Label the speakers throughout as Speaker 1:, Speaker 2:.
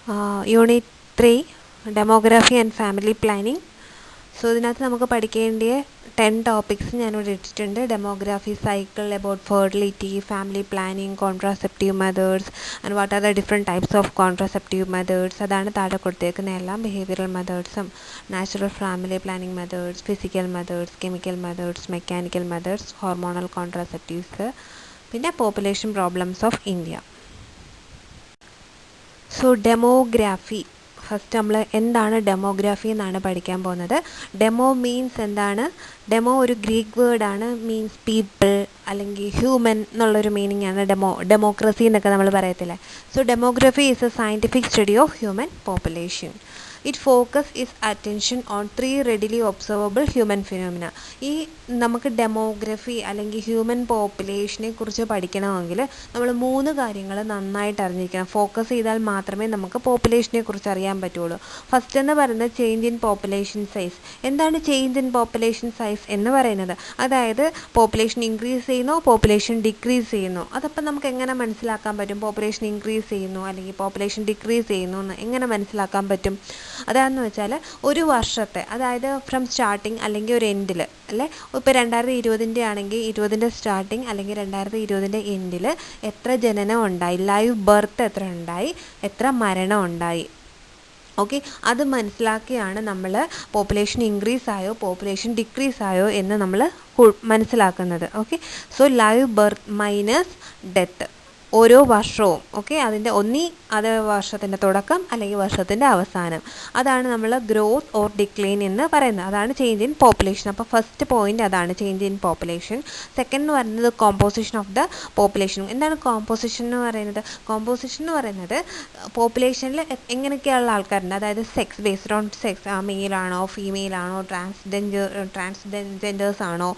Speaker 1: Unit 3 Demography and Family Planning. So, ഇതിനകത്ത് നമുക്ക് പഠിക്കേണ്ട 10 topics ഞാനിവിടെ ഇട്ടിട്ടുണ്ട്. Demography cycle, about fertility, family planning, contraceptive methods, and what are the different types of contraceptive methods. അതാണ് താഴെ കൊടുത്തേക്കുന്ന എല്ലാം. Behavioral methods, natural family planning methods, physical methods, chemical methods, mechanical methods, hormonal contraceptives, പിന്നെ population problems of India. So demography first നമ്മൾ എന്താണ് demography എന്നാണ് പഠിക്കാൻ പോകുന്നത്. Demo means എന്താണ്? ഡെമോ ഒരു ഗ്രീക്ക് വേർഡാണ്. മീൻസ് പീപ്പിൾ അല്ലെങ്കിൽ ഹ്യൂമൻ എന്നുള്ളൊരു മീനിങ് ആണ് ഡെമോക്രസി എന്നൊക്കെ നമ്മൾ പറയത്തില്ലേ. So demography is A scientific study of human population. It focus is attention on 3 readily observable human phenomena. ഈ നമുക്ക് ഡെമോഗ്രഫി അല്ലെങ്കിൽ ഹ്യൂമൻ പോപ്പുലേഷനെ കുറിച്ച് പഠിക്കണമെങ്കിൽ നമ്മൾ 3 കാര്യങ്ങൾ നന്നായിട്ട് അറിഞ്ഞിരിക്കണം. ഫോക്കസ് ചെയ്താൽ മാത്രമേ നമുക്ക് പോപ്പുലേഷനെ കുറിച്ച് അറിയാൻ പറ്റുള്ളൂ. ഫസ്റ്റ് എന്ന് പറയുന്നത് ചേഞ്ച് ഇൻ പോപ്പുലേഷൻ സൈസ്. എന്താണ് ചേഞ്ച് ഇൻ പോപ്പുലേഷൻ സൈസ് എന്ന് പറയുന്നത്? അതായത് പോപ്പുലേഷൻ ഇൻക്രീസ് ചെയ്യുന്നു, പോപ്പുലേഷൻ ഡിക്രീസ് ചെയ്യുന്നു. അതപ്പോൾ നമുക്ക് എങ്ങനെ മനസ്സിലാക്കാൻ പറ്റും? പോപ്പുലേഷൻ ഇൻക്രീസ് ചെയ്യുന്നു അല്ലെങ്കിൽ പോപ്പുലേഷൻ ഡിക്രീസ് ചെയ്യുന്നു എന്ന് എങ്ങനെ മനസ്സിലാക്കാൻ പറ്റും? അതാണെന്ന് വെച്ചാൽ ഒരു വർഷത്തെ, അതായത് ഫ്രം സ്റ്റാർട്ടിങ് അല്ലെങ്കിൽ ഒരു എൻഡിൽ അല്ലേ, ഇപ്പോൾ 2020 ആണെങ്കിൽ 20 സ്റ്റാർട്ടിങ് അല്ലെങ്കിൽ 2020 എൻഡിൽ എത്ര ജനനം ഉണ്ടായി, ലൈവ് ബർത്ത് എത്ര ഉണ്ടായി, എത്ര മരണം ഉണ്ടായി. ഓക്കെ, അത് മനസ്സിലാക്കിയാണ് നമ്മൾ പോപ്പുലേഷൻ ഇൻക്രീസ് ആയോ പോപ്പുലേഷൻ ഡിക്രീസ് ആയോ എന്ന് നമ്മൾ മനസ്സിലാക്കുന്നത്. Okay, so live birth minus death ഓരോ വർഷവും. ഓക്കെ, അതിൻ്റെ അത് വർഷത്തിൻ്റെ തുടക്കം അല്ലെങ്കിൽ വർഷത്തിൻ്റെ അവസാനം. അതാണ് നമ്മൾ ഗ്രോത്ത് ഓർ ഡിക്ലൈൻ എന്ന് പറയുന്നത്. അതാണ് ചേഞ്ച് ഇൻ പോപ്പുലേഷൻ. അപ്പോൾ ഫസ്റ്റ് പോയിൻ്റ് അതാണ് ചേഞ്ച് ഇൻ പോപ്പുലേഷൻ. സെക്കൻഡ് എന്ന് പറയുന്നത് കോമ്പോസിഷൻ ഓഫ് ദ പോപ്പുലേഷൻ. എന്താണ് കോമ്പോസിഷൻ എന്ന് പറയുന്നത്? കോമ്പോസിഷൻ എന്ന് പറയുന്നത് പോപ്പുലേഷനിൽ എങ്ങനെയൊക്കെയുള്ള ആൾക്കാരുണ്ട്, അതായത് സെക്സ്, ബേസ്ഡ് ഓൺ സെക്സ്, മെയിലാണോ ഫീമെയിലാണോ, ട്രാൻസ്ജെൻഡേഴ്സ് ആണോ,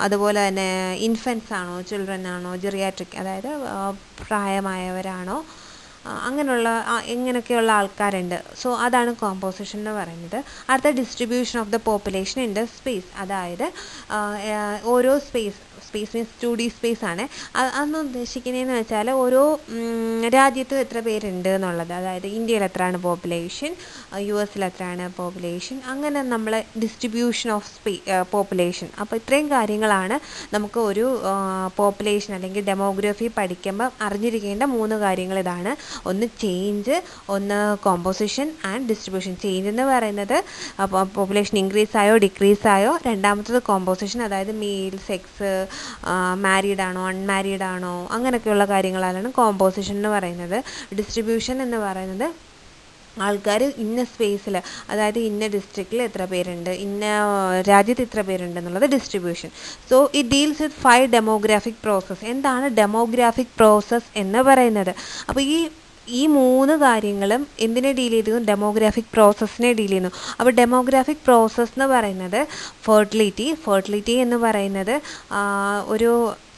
Speaker 1: അതുപോലെ തന്നെ ഇൻഫൻസ് ആണോ, ചിൽഡ്രൻ ആണോ, ജെറിയാട്രിക് അതായത് പ്രായമായവരാണോ, അങ്ങനെയുള്ള എങ്ങനെയൊക്കെയുള്ള ആൾക്കാരുണ്ട്. സോ അതാണ് കോമ്പോസിഷൻ എന്ന് പറയുന്നത്. അടുത്ത distribution of the population in the space. അതായത് ഓരോ സ്പേസ് മീൻസ് 2D സ്പേസ് ആണ്. അന്ന് ഉദ്ദേശിക്കുന്നതെന്ന് വെച്ചാൽ ഓരോ രാജ്യത്തും എത്ര പേരുണ്ട് എന്നുള്ളത്. അതായത് ഇന്ത്യയിൽ എത്രയാണ് പോപ്പുലേഷൻ, US എത്രയാണ് പോപ്പുലേഷൻ, അങ്ങനെ നമ്മൾ ഡിസ്ട്രിബ്യൂഷൻ ഓഫ് പോപ്പുലേഷൻ. അപ്പോൾ ഇത്രയും കാര്യങ്ങളാണ് നമുക്ക് ഒരു പോപ്പുലേഷൻ അല്ലെങ്കിൽ ഡെമോഗ്രഫി പഠിക്കുമ്പോൾ അറിഞ്ഞിരിക്കേണ്ട 3 കാര്യങ്ങൾ. ഇതാണ്: ഒന്ന് ചേഞ്ച്, ഒന്ന് കോമ്പോസിഷൻ ആൻഡ് ഡിസ്ട്രിബ്യൂഷൻ. ചേഞ്ച് എന്ന് പറയുന്നത് പോപ്പുലേഷൻ ഇൻക്രീസ് ആയോ ഡിക്രീസ് ആയോ. രണ്ടാമത്തത് കോമ്പോസിഷൻ, അതായത് മെയിൽ, സെക്സ്, മാരീഡ് ആണോ അൺമാരീഡ് ആണോ, അങ്ങനെയൊക്കെയുള്ള കാര്യങ്ങളാണ് കോമ്പോസിഷൻ എന്ന് പറയുന്നത്. ഡിസ്ട്രിബ്യൂഷൻ എന്ന് പറയുന്നത് ആൾക്കാർ ഇന്ന സ്പേസിൽ, അതായത് ഇന്ന ഡിസ്ട്രിക്റ്റിൽ എത്ര പേരുണ്ട്, ഇന്ന രാജ്യത്ത് ഇത്ര പേരുണ്ട് എന്നുള്ളത് distribution. So it deals with 5 demographic process. എന്താണ് ഡെമോഗ്രാഫിക് പ്രോസസ്സ് എന്ന് പറയുന്നത്? അപ്പോൾ ഈ 3 കാര്യങ്ങളും എന്തിനെ ഡീൽ ചെയ്തു? ഡെമോഗ്രാഫിക് പ്രോസസ്സിനെ ഡീൽ ചെയ്യുന്നു. അപ്പോൾ ഡെമോഗ്രാഫിക് പ്രോസസ്സ് എന്ന് പറയുന്നത് ഫെർട്ടിലിറ്റി എന്ന് പറയുന്നത് ഒരു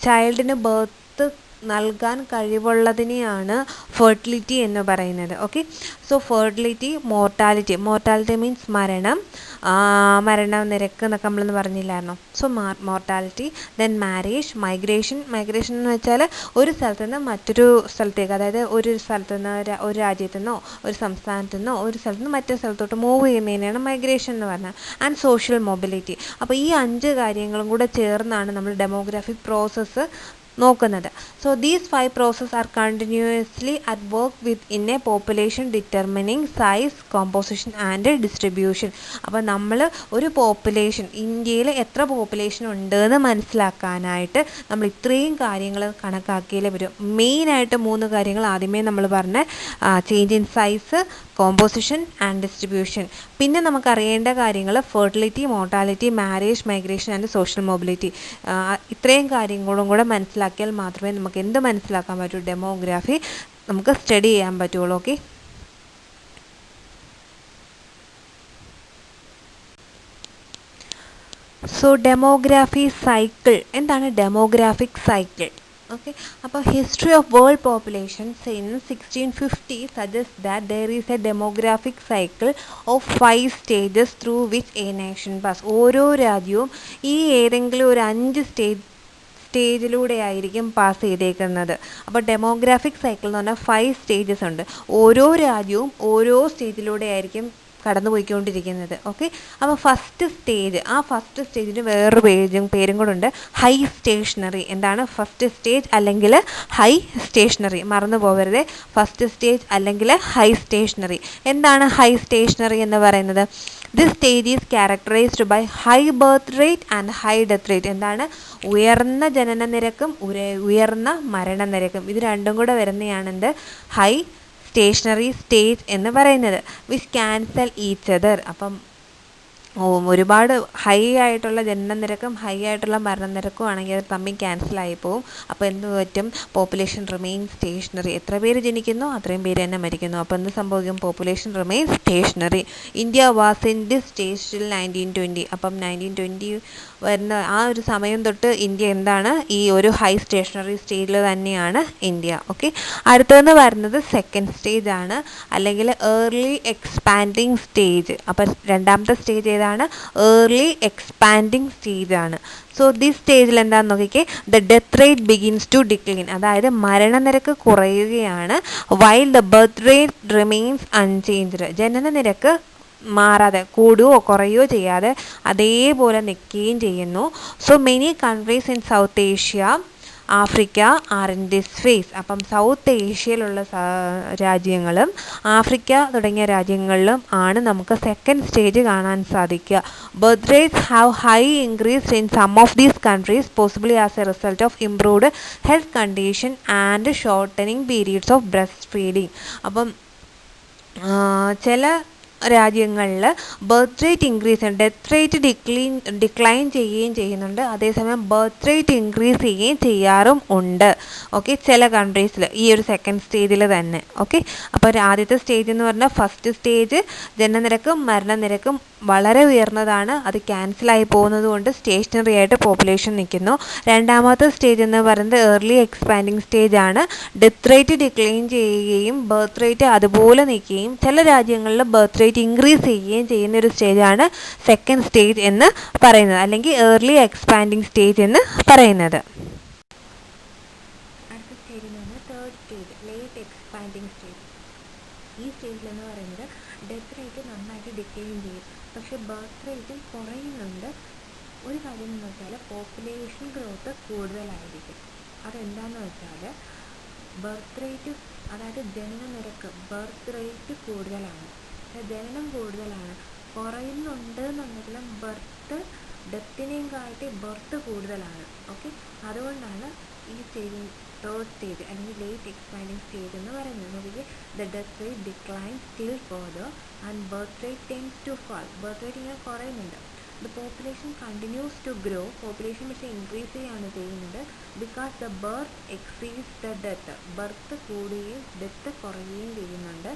Speaker 1: ചൈൽഡിന് ബർത്ത് നൽകാൻ കഴിവുള്ളതിനെയാണ് ഫെർട്ടിലിറ്റി എന്ന് പറയുന്നത്. Okay, so fertility, mortality means മരണ നിരക്ക് എന്നൊക്കെ നമ്മളൊന്ന് പറഞ്ഞില്ലായിരുന്നോ? So mortality, then marriage, migration എന്ന് വെച്ചാൽ ഒരു സ്ഥലത്തു നിന്ന് മറ്റൊരു സ്ഥലത്തേക്ക്, അതായത് ഒരു സ്ഥലത്തു നിന്ന് ഒരു രാജ്യത്തു നിന്നോ ഒരു സംസ്ഥാനത്തു നിന്നോ ഒരു സ്ഥലത്ത് നിന്ന് മറ്റൊരു സ്ഥലത്തോട്ട് മൂവ് ചെയ്യുന്നതിനാണ് മൈഗ്രേഷൻ എന്ന് പറഞ്ഞാൽ. And social mobility. അപ്പോൾ ഈ 5 കാര്യങ്ങളും കൂടെ ചേർന്നാണ് നമ്മൾ ഡെമോഗ്രാഫിക് പ്രോസസ്സ് നോക്കുന്നത്. So these 5 process are continuously at work within a population determining size, composition and distribution. അപ്പോൾ നമ്മൾ ഒരു പോപ്പുലേഷൻ, ഇന്ത്യയിൽ എത്ര പോപ്പുലേഷൻ ഉണ്ട് എന്ന് മനസ്സിലാക്കാനായിട്ട് നമ്മൾ ഇത്രയും കാര്യങ്ങൾ കണക്കാക്കിയാലേ വരും. മെയിനായിട്ട് 3 കാര്യങ്ങൾ ആദ്യമേ നമ്മൾ പറഞ്ഞ change in size, composition and distribution. പിന്നെ നമുക്കറിയേണ്ട കാര്യങ്ങൾ fertility, mortality, marriage, migration and social mobility. ഇത്രയും കാര്യങ്ങളും കൂടെ മനസ്സിലാക്കിയാൽ മാത്രമേ നമുക്ക് എന്ത് മനസ്സിലാക്കാൻ പറ്റൂ? ഡെമോഗ്രാഫി നമുക്ക് സ്റ്റഡി ചെയ്യാൻ പറ്റുള്ളൂ. Okay, so demography cycle. എന്താണ് ഡെമോഗ്രാഫിക് സൈക്കിൾ? ഓക്കെ, അപ്പോൾ history of world populations in 1650 suggest that there is A demographic cycle of 5 stages through which A nation pass. ഓരോ രാജ്യവും ഈ ഏതെങ്കിലും ഒരു 5 സ്റ്റേജിലൂടെ ആയിരിക്കും പാസ് ചെയ്തേക്കുന്നത്. അപ്പോൾ ഡെമോഗ്രാഫിക് സൈക്കിൾ എന്ന് പറഞ്ഞാൽ 5 സ്റ്റേജസ് ഉണ്ട്. ഓരോ രാജ്യവും ഓരോ സ്റ്റേജിലൂടെ ആയിരിക്കും കടന്നു പോയിക്കൊണ്ടിരിക്കുന്നത്. ഓക്കെ, അപ്പോൾ ഫസ്റ്റ് സ്റ്റേജിന് വേറൊരു പേരും കൂടെ ഉണ്ട്, ഹൈ സ്റ്റേഷനറി. എന്താണ് ഫസ്റ്റ് സ്റ്റേജ് അല്ലെങ്കിൽ ഹൈ സ്റ്റേഷനറി? മറന്നു പോകരുത്, ഫസ്റ്റ് സ്റ്റേജ് അല്ലെങ്കിൽ ഹൈ സ്റ്റേഷനറി. എന്താണ് ഹൈ സ്റ്റേഷനറി എന്ന് പറയുന്നത്? This stage is characterised by high birth rate and high death rate. എന്താണ്? ഉയർന്ന ജനന നിരക്കും ഉയർന്ന മരണനിരക്കും, ഇത് രണ്ടും കൂടെ വരുന്നതാണ് എന്ത്? ഹൈ സ്റ്റേഷനറി സ്റ്റേജ് എന്ന് പറയുന്നത്. Which cancel each other. അപ്പം ഒരുപാട് ഹൈ ആയിട്ടുള്ള ജനന നിരക്കും ഹൈ ആയിട്ടുള്ള മരണനിരക്കും ആണെങ്കിൽ അത് തമ്മിൽ ക്യാൻസലായി പോവും. അപ്പോൾ എന്ത് പറ്റും? Population remain stationary. എത്ര പേര് ജനിക്കുന്നു അത്രയും പേര് തന്നെ മരിക്കുന്നു. അപ്പോൾ എന്ത് സംഭവിക്കും? Population remain stationary. India was in this stage till 1920. അപ്പം 1920 വരുന്ന ആ ഒരു സമയം തൊട്ട് ഇന്ത്യ എന്താണ്? ഈ ഒരു ഹൈ സ്റ്റേഷനറി സ്റ്റേജിൽ തന്നെയാണ് ഇന്ത്യ. ഓക്കെ, അടുത്തതെന്ന് പറയുന്നത് സെക്കൻഡ് സ്റ്റേജ് ആണ്, അല്ലെങ്കിൽ ഏർലി എക്സ്പാൻഡിങ് സ്റ്റേജ്. അപ്പം രണ്ടാമത്തെ സ്റ്റേജ് ഏതാണ്? ഏർലി എക്സ്പാൻഡിങ് സ്റ്റേജ് ആണ്. സോ ദിസ് സ്റ്റേജിൽ എന്താണെന്ന് നോക്കിക്കേ, the death rate begins to decline. അതായത് മരണനിരക്ക് കുറയുകയാണ്. While the birth rate remains unchanged. ജനന നിരക്ക് മാറാതെ, കൂടുകയോ കുറയുകയോ ചെയ്യാതെ അതേപോലെ നിൽക്കുകയും ചെയ്യുന്നു. So many countries in South Asia, Africa are in this phase. അപ്പം സൗത്ത് ഏഷ്യയിലുള്ള രാജ്യങ്ങളും ആഫ്രിക്ക തുടങ്ങിയ രാജ്യങ്ങളിലും ആണ് നമുക്ക് സെക്കൻഡ് സ്റ്റേജ് കാണാൻ സാധിക്കുക. Birth rates have high increased in some of these countries, possibly as a result of improved health condition and shortening periods of breastfeeding. അപ്പം ചില രാജ്യങ്ങളിൽ ബർത്ത് റേറ്റ് ഇൻക്രീസ് ചെയ്യും, ഡെത്ത് റേറ്റ് ഡിക്ലൈൻ ചെയ്യുകയും ചെയ്യുന്നുണ്ട്, അതേസമയം birth rate increase ചെയ്യുകയും ചെയ്യാറും ഉണ്ട്. Okay, ചില കൺട്രീസിൽ ഈ ഒരു സെക്കൻഡ് സ്റ്റേജിൽ തന്നെ. ഓക്കെ, അപ്പോൾ ആദ്യത്തെ സ്റ്റേജ് എന്ന് പറഞ്ഞാൽ ഫസ്റ്റ് സ്റ്റേജ് ജനനനിരക്കും മരണനിരക്കും വളരെ ഉയർന്നതാണ്, അത് ക്യാൻസലായി പോകുന്നത് കൊണ്ട് സ്റ്റേഷനറി ആയിട്ട് പോപ്പുലേഷൻ നിൽക്കുന്നു. രണ്ടാമത്തെ സ്റ്റേജ് എന്ന് പറയുന്നത് ഏർലി എക്സ്പാൻഡിങ് സ്റ്റേജ് ആണ്, ഡെത്ത് റേറ്റ് ഡിക്ലൈൻ ചെയ്യുകയും ബർത്ത് റേറ്റ് അതുപോലെ നിൽക്കുകയും ചില രാജ്യങ്ങളിൽ ബർത്ത് റേറ്റ് ഇൻക്രീസ് ചെയ്യുകയും ചെയ്യുന്ന ഒരു സ്റ്റേജാണ് സെക്കൻഡ് സ്റ്റേജ് എന്ന് പറയുന്നത്, അല്ലെങ്കിൽ ഏർലി എക്സ്പാൻഡിങ് സ്റ്റേജ് എന്ന് പറയുന്നത്. അടുത്ത സ്റ്റേജ് എന്ന് പറഞ്ഞാൽ third stage, late expanding stage. ഈ സ്റ്റേജിൽ എന്ന് പറയുന്നത് ഡെത്ത് റേറ്റ് നന്നായിട്ട് ഡിക്ലൈൻ ചെയ്യും, പക്ഷേ ബർത്ത് റേറ്റ് കുറയുന്നുണ്ട്. ഒരു കാര്യം എന്ന് വെച്ചാൽ പോപ്പുലേഷൻ ഗ്രോത്ത് കൂടുതലായിരിക്കും. അതെന്താണെന്ന് വെച്ചാൽ ബർത്ത് റേറ്റ്, അതായത് ജനന നിരക്ക്, ബർത്ത് റേറ്റ് കൂടുതലാണ്, ജനനം കൂടുതലാണ്, കുറയുന്നുണ്ട് എന്നുണ്ടെങ്കിലും ഡെത്തിനെയും കാട്ടി ബർത്ത് കൂടുതലാണ്. ഓക്കെ, അതുകൊണ്ടാണ് ഈ സ്റ്റേജ് തേർഡ് സ്റ്റേജ് അല്ലെങ്കിൽ ലേറ്റ് എക്സ്പാൻഡിങ് സ്റ്റേജ് എന്ന് പറയുന്നത്. നോക്കിക്കേ, the death rate decline still further and birth rate tends to fall. Birth rate ഇങ്ങനെ കുറയുന്നുണ്ട്. The population continues to grow. Population പക്ഷേ ഇൻക്രീസ് ചെയ്യുകയാണ് ചെയ്യുന്നത്. Because the birth exceeds the death. Birth കൂടുകയും death കുറയുകയും ചെയ്യുന്നുണ്ട്.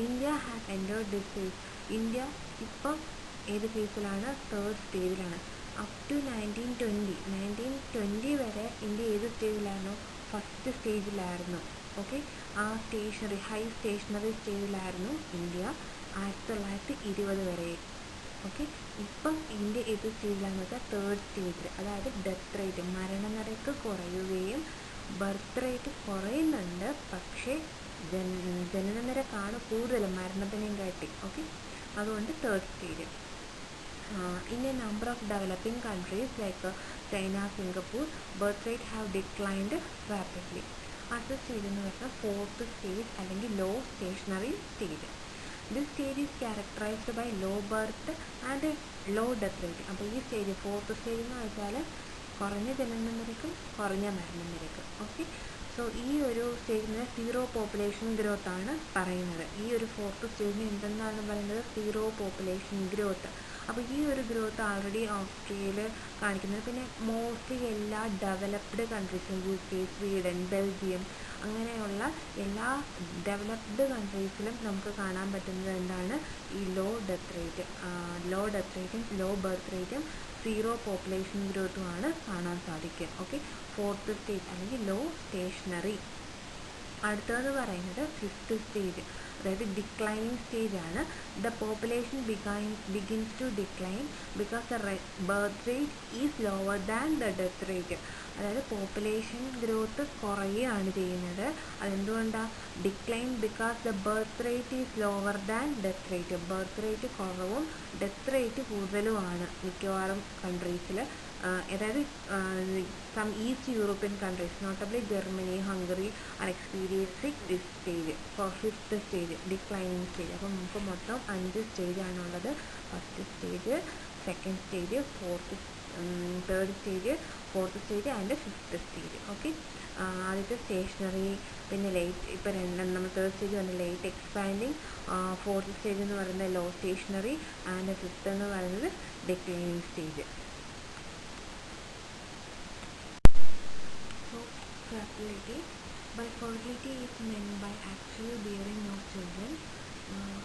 Speaker 1: India has entered this phase. India ഇപ്പം ഏത് ഫേസിലാണ്? തേർഡ് സ്റ്റേജിലാണ്. അപ് ടു 1920 വരെ ഇന്ത്യ ഏത് സ്റ്റേജിലായിരുന്നു? ഫസ്റ്റ് സ്റ്റേജിലായിരുന്നു. ഓക്കെ, ആ ഹൈ സ്റ്റേഷനറി സ്റ്റേജിലായിരുന്നു ഇന്ത്യ 1920 വരെ. ഓക്കെ, ഇപ്പം ഇന്ത്യ ഏത് സ്റ്റേജിലാണെന്ന് വെച്ചാൽ തേർഡ് സ്റ്റേജിൽ. അതായത് ഡെത്ത് റേറ്റ്, മരണനിരക്ക് കുറയുകയും ബർത്ത് റേറ്റ് കുറയുന്നുണ്ട്, പക്ഷേ ജനന നിരക്കാണ് കൂടുതൽ മരണത്തിനെയും കാട്ടി. ഓക്കെ, അതുകൊണ്ട് third stage. In a number of developing countries like China, Singapore, birth rate have declined rapidly. അടുത്ത സ്റ്റേജ് എന്ന് പറഞ്ഞാൽ ഫോർത്ത് സ്റ്റേജ് അല്ലെങ്കിൽ low stationary stage. This stage is characterised by low birth and low death rate. അപ്പോൾ ഈ stage fourth stage എന്ന് വെച്ചാൽ കുറഞ്ഞ ജനന നിരക്കും കുറഞ്ഞ മരണനിരക്കും. ഓക്കെ, സോ ഈ ഒരു സ്റ്റേജിന് സീറോ പോപ്പുലേഷൻ ഗ്രോത്ത് ആണ് പറയുന്നത്. ഈ ഒരു ഫോർത്ത് സ്റ്റേജിന് എന്തെന്നാണ് പറയുന്നത്? Zero population growth. അപ്പോൾ ഈ ഒരു ഗ്രോത്ത് ആൾറെഡി ഓസ്ട്രേലിയയിൽ കാണിക്കുന്നത്. പിന്നെ മോസ്റ്റ്ലി എല്ലാ ഡെവലപ്ഡ് കൺട്രീസും, UK, സ്വീഡൻ, ബെൽജിയം, അങ്ങനെയുള്ള എല്ലാ ഡെവലപ്ഡ് കൺട്രീസിലും നമുക്ക് കാണാൻ പറ്റുന്നത് എന്താണ്? ഈ ലോ ഡെത്ത് റേറ്റും ലോ ബർത്ത് റേറ്റും സീറോ പോപ്പുലേഷൻ ഗ്രോത്തുമാണ് കാണാൻ സാധിക്കുക. ഓക്കെ, ഫോർത്ത് സ്റ്റേജ് അല്ലെങ്കിൽ ലോ സ്റ്റേഷനറി. അടുത്തതെന്ന് പറയുന്നത് ഫിഫ്ത്ത് സ്റ്റേജ്. അതായത് ഡിക്ലൈനിങ് സ്റ്റേജ് ആണ്. The population begins to decline because the birth rate is lower than the death rate. അതായത് പോപ്പുലേഷൻ ഗ്രോത്ത് കുറയുകയാണ് ചെയ്യുന്നത്. അതെന്തുകൊണ്ടാണ്? Decline because the birth rate is lower than death rate. Birth rate കുറവും death rate കൂടുതലുമാണ് മിക്കവാറും കൺട്രീസിൽ. അതായത് some east European countries, notably Germany, Hungary are experiencing this stage four fifth stage, declining stage. അപ്പം നമുക്ക് മൊത്തം 5 സ്റ്റേജാണുള്ളത്. First stage, second stage, third stage, fourth stage and fifth stage. Okay, ആദ്യത്തെ സ്റ്റേഷനറി, പിന്നെ ലേറ്റ്, ഇപ്പോൾ നമ്മൾ തേർഡ് സ്റ്റേജ് വന്ന് late expanding, fourth stage എന്ന് പറയുന്നത് ലോ സ്റ്റേഷനറി ആൻഡ് ഫിഫ്ത്ത് എന്ന് പറയുന്നത് declining stage. So fertility. By fertility is meant by actual bearing of children.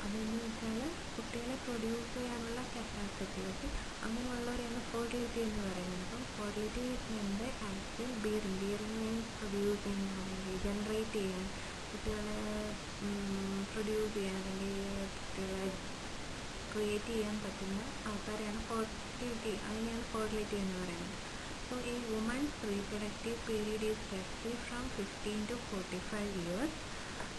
Speaker 1: അതെന്ന് വെച്ചാൽ കുട്ടികളെ പ്രൊഡ്യൂസ് ചെയ്യാനുള്ള കപ്പാസിറ്റി. ഓക്കെ, അങ്ങനെയുള്ളവരെയാണ് ഫെർട്ടിലിറ്റി എന്ന് പറയുന്നത്. അപ്പം fertility is meant by actual bearing. Bearing means producing, അല്ലെങ്കിൽ ജനറേറ്റ് ചെയ്യാൻ, കുട്ടികളെ പ്രൊഡ്യൂസ് ചെയ്യാൻ, അല്ലെങ്കിൽ കുട്ടികളെ ക്രിയേറ്റ് ചെയ്യാൻ പറ്റുന്ന ആൾക്കാരെയാണ് ഫെർട്ടിലിറ്റി, അതിനെയാണ് ഫെർട്ടിലിറ്റി എന്ന് പറയുന്നത്. So a woman's reproductive period is roughly from 15 to 45 years,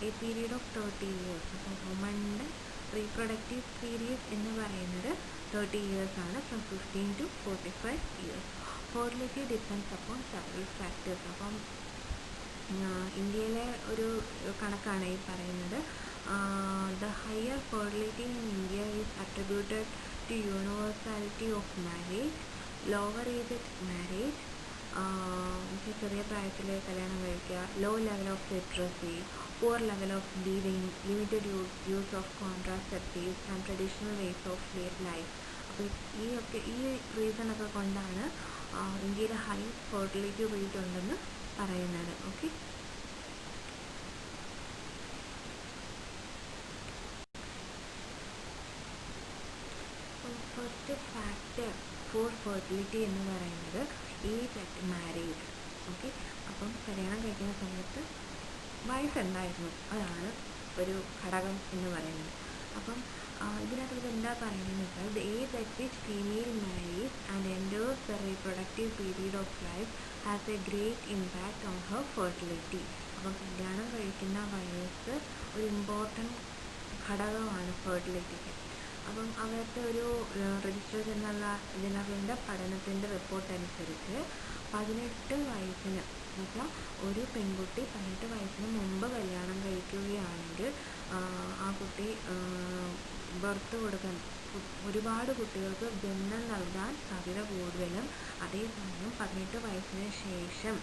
Speaker 1: a period of 30 years. അപ്പോൾ വുമൻ്റെ റീപ്രൊഡക്റ്റീവ് പീരീഡ് എന്ന് പറയുന്നത് 30 years ആണ്, from 15 to 45 years. Fertility depends upon several factors. അപ്പം ഇന്ത്യയിലെ ഒരു കണക്കാണ് ഈ പറയുന്നത്. The higher fertility in India is attributed to universality of marriage, lower age marriage, ചെറിയ പ്രായത്തിൽ കല്യാണം കഴിക്കുക, low level of literacy, poor level of bleeding, limited use of contraceptives and traditional ways of life. അപ്പോൾ ഈ റീസണൊക്കെ കൊണ്ടാണ് ഇന്ത്യയിൽ high fertility rate ഉണ്ടെന്ന് പറയുന്നത്. Okay, first factor for fertility എന്ന് പറയുന്നത് ഏജ് അറ്റ് മാരേജ്. ഓക്കെ, അപ്പം കല്യാണം കഴിക്കുന്ന സമയത്ത് വയസ്സുണ്ടായിരുന്നു, അതാണ് ഒരു ഘടകം എന്ന് പറയുന്നത്. അപ്പം ഇതിനകത്ത് എന്താ പറയുന്നതെന്ന് വെച്ചാൽ the age at which female marries and enters the reproductive period of life has a great impact on her fertility. അപ്പം കല്യാണം കഴിക്കുന്ന വയസ്സ് ഒരു ഇമ്പോർട്ടൻറ്റ് ഘടകമാണ് ഫെർട്ടിലിറ്റിക്ക്. അപ്പം അവരുടെ ഒരു രജിസ്റ്റർ ജനറലിൻ്റെ പഠനത്തിൻ്റെ റിപ്പോർട്ട് അനുസരിച്ച് 18 വയസ്സിന്, എന്നുവെച്ചാൽ ഒരു പെൺകുട്ടി 18 വയസ്സിന് മുമ്പ് കല്യാണം കഴിക്കുകയാണെങ്കിൽ ആ കുട്ടി ബർത്ത് കൊടുക്കാൻ, ഒരുപാട് കുട്ടികൾക്ക് ജന്മം നൽകാൻ സാധ്യത കൂടുതലും. അതേസമയം 18 വയസ്സിന് ശേഷം,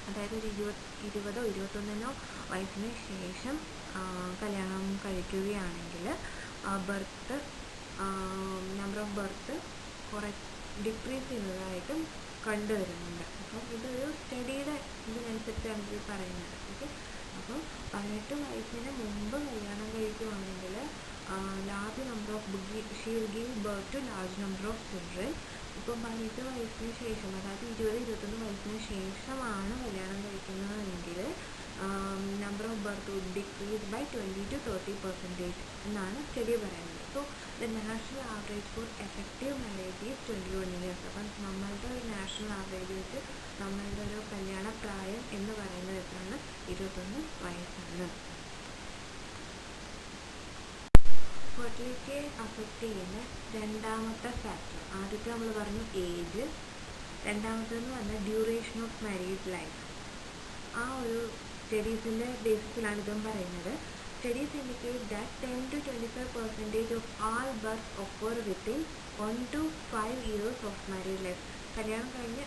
Speaker 1: അതായത് ഒരു 20 21 വയസ്സിന് ശേഷം കല്യാണം കഴിക്കുകയാണെങ്കിൽ birth number of birth decrease ചെയ്യുന്നതായിട്ടും കണ്ടുവരുന്നുണ്ട്. അപ്പം ഇതൊരു സ്റ്റഡിയുടെ ഇതിനനുസരിച്ചാണ് ഇത് പറയുന്നത്. ഓക്കെ, അപ്പോൾ 18 വയസ്സിന് മുമ്പ് കല്യാണം കഴിക്കുകയാണെങ്കിൽ large number of she will give birth to large number of children. ഇപ്പം 18 വയസ്സിന് ശേഷം, അതായത് 20-21 വയസ്സിന് ശേഷമാണ് കല്യാണം കഴിക്കുന്നതെങ്കിൽ number of birth would decrease by 20 to 30% എന്നാണ് സ്റ്റഡി പറയുന്നത്. So the national average for effective marriage is 21 years. അപ്പം നമ്മളുടെ ഒരു നാഷണൽ ആവറേജ് വെച്ച് നമ്മളുടെ ഒരു കല്യാണ പ്രായം എന്ന് പറയുന്നത് എത്രയാണ്? 21 വയസ്സാണ്. ഫെർട്ടിലിറ്റിയെ അഫക്റ്റ് ചെയ്യുന്ന രണ്ടാമത്തെ ഫാക്ടർ, ആദ്യത്തെ നമ്മൾ പറഞ്ഞു ഏജ്, രണ്ടാമത്തേന്ന് പറഞ്ഞാൽ ഡ്യൂറേഷൻ ഓഫ് മാരേജ് ലൈഫ്. ആ ഒരു സ്റ്റഡീസിൻ്റെ ബേസിസിലാണ് ഇതും പറയുന്നത്. Studies indicate that 10 to 25% of all birth occur within 1 to 5 years of marriage life. കല്യാണം കഴിഞ്ഞ്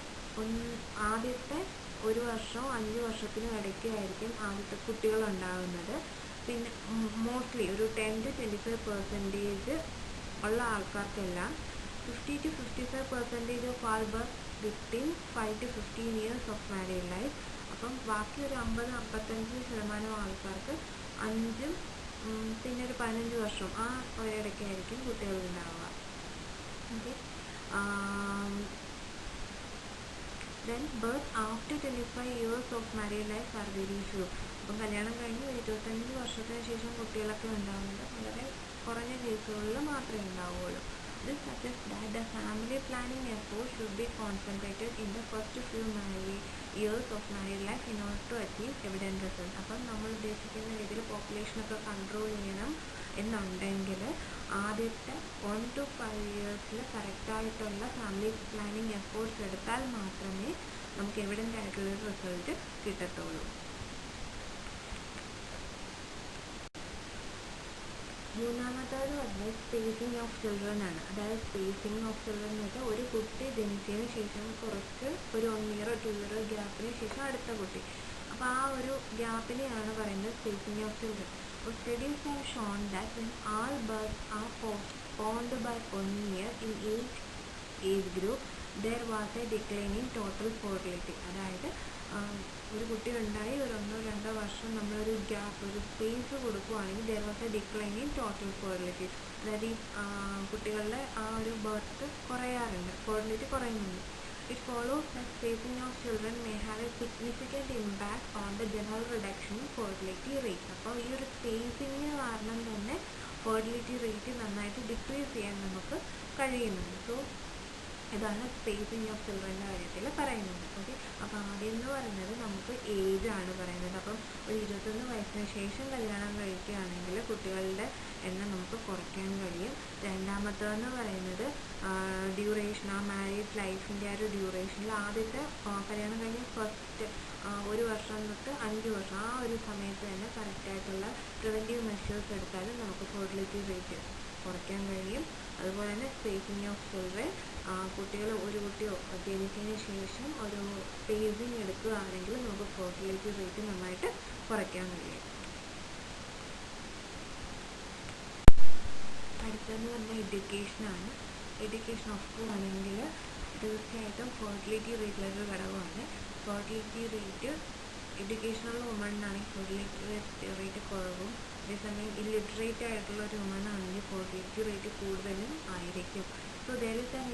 Speaker 1: ആദ്യത്തെ 1 വർഷം 5 വർഷത്തിനും ഇടയ്ക്കായിരിക്കും ആദ്യത്തെ കുട്ടികളുണ്ടാകുന്നത്. പിന്നെ മോസ്റ്റ്ലി ഒരു 10 to 25% ഉള്ള ആൾക്കാർക്കെല്ലാം 50 to 55% of all birth within 5 to 15 years of marriage life. അപ്പം ബാക്കി ഒരു 50-55% ആൾക്കാർക്ക് 5 പിന്നെ ഒരു 15 വർഷം ആ ഒരിടയ്ക്കായിരിക്കും കുട്ടികളുണ്ടാവുക. Okay, then birth after 25 years of married life are very few. അപ്പം കല്യാണം കഴിഞ്ഞ് 25 വർഷത്തിന് ശേഷം കുട്ടികളൊക്കെ ഉണ്ടാകുന്നത് വളരെ കുറഞ്ഞ കേസുകളിൽ മാത്രമേ ഉണ്ടാവുകയുള്ളൂ. This suggests that the family planning effort should be concentrated in the first few years of married life in order to achieve evident results. അപ്പം നമ്മൾ ഉദ്ദേശിക്കുന്ന രീതിയിൽ പോപ്പുലേഷനൊക്കെ കൺട്രോൾ ചെയ്യണം എന്നുണ്ടെങ്കിൽ ആദ്യത്തെ 1 to 5 ഇയേഴ്സിൽ കറക്റ്റായിട്ടുള്ള ഫാമിലി പ്ലാനിങ് എഫേർട്സ് എടുത്താൽ മാത്രമേ നമുക്ക് എവിഡൻ്റ് ആയിട്ടുള്ളൊരു റിസൾട്ട് കിട്ടത്തുള്ളൂ. മൂന്നാമത്തേത് പറഞ്ഞത് സ്പേസിങ് ഓഫ് ചിൽഡ്രൻ ആണ്. അതായത് സ്പേസിങ് ഓഫ് ചിൽഡ്രൻ എന്ന് വെച്ചാൽ ഒരു കുട്ടി ജനിച്ചതിന് ശേഷം കുറച്ച് ഒരു 1 ഇയർ 2 ഇയർ ഗ്യാപ്പിന് ശേഷം അടുത്ത കുട്ടി. അപ്പോൾ ആ ഒരു ഗ്യാപ്പിനെയാണ് പറയുന്നത് സ്പേസിങ് ഓഫ് ചിൽഡ്രൻ. അപ്പോൾ studies have shown that when all birth are postponed by 1 year in each age group there was a decline in total fertility. അതായത് ഒരു കുട്ടി ഉണ്ടായി ഒരു 1-2 വർഷം നമ്മളൊരു ഗ്യാപ്പ് ഒരു സ്പേസ് കൊടുക്കുകയാണെങ്കിൽ there was a decline in total fertility. അതായത് ഈ കുട്ടികളുടെ ആ ഒരു ബർത്ത് കുറയാറുണ്ട്, ഫെർട്ടിലിറ്റി കുറയുന്നുണ്ട്. It follows that spacing of children may have a significant impact on the general reduction in fertility rate. അപ്പോൾ ഈ ഒരു സ്പേസിങ് കാരണം തന്നെ ഫെർട്ടിലിറ്റി റേറ്റ് നന്നായിട്ട് ഡിക്രീസ് ചെയ്യാൻ നമുക്ക് കഴിയുന്നുണ്ട്. സോ ഇതാണ് സ്പേസിങ് ഓഫ് ചിൽഡ്രൻ്റെ കാര്യത്തിൽ പറയുന്നത്. ഓക്കെ, അപ്പോൾ ആദ്യം എന്ന് പറയുന്നത് നമുക്ക് ഏജ് ആണ് പറയുന്നത്. അപ്പം ഒരു 21 വയസ്സിന് ശേഷം കല്യാണം കഴിക്കുകയാണെങ്കിൽ കുട്ടികളുടെ എണ്ണം നമുക്ക് കുറയ്ക്കാൻ കഴിയും. രണ്ടാമത്തേന്ന് പറയുന്നത് ഡ്യൂറേഷൻ, ആ മാരീഡ് ലൈഫിൻ്റെ ആ ഒരു ഡ്യൂറേഷനിൽ ആദ്യത്തെ കല്യാണം കഴിഞ്ഞ് ഫസ്റ്റ് 1 വർഷം തൊട്ട് 5 വർഷം ആ ഒരു സമയത്ത് തന്നെ കറക്റ്റായിട്ടുള്ള പ്രിവെൻറ്റീവ് മെഷേഴ്സ് എടുത്താലും നമുക്ക് ഫെർട്ടിലിറ്റി റേറ്റ് കുറയ്ക്കാൻ കഴിയും. അതുപോലെ തന്നെ സ്പേസിങ് ഓഫ് ചിൽഡ്രൻ, കുട്ടികൾ ഒരു കുട്ടിയോ ജനിച്ചതിന് ശേഷം ഒരു സ്പേസിങ് എടുക്കുകയാണെങ്കിൽ നമുക്ക് ഫെർട്ടിലിറ്റി റേറ്റ് നന്നായിട്ട് കുറയ്ക്കാൻ കഴിയും. അടുത്തതെന്ന് പറഞ്ഞാൽ എഡ്യൂക്കേഷനാണ്. എഡ്യൂക്കേഷൻ ഓഫ് കോഴ്സ് ആണെങ്കിൽ തീർച്ചയായിട്ടും ഫെർട്ടിലിറ്റി റേറ്റിലൊരു ഘടകമാണ്. ഫെർട്ടിലിറ്റി റേറ്റ് എഡ്യൂക്കേഷനുള്ള വുമണിനാണെങ്കിൽ ഫെർട്ടിലിറ്റി റേറ്റ് കുറവും, അതേസമയം ഇല്ലിറ്ററേറ്റ് ആയിട്ടുള്ള ഒരു വുമണാണെങ്കിൽ ഫെർട്ടിലിറ്റി റേറ്റ് കൂടുതലും ആയിരിക്കും. So there is an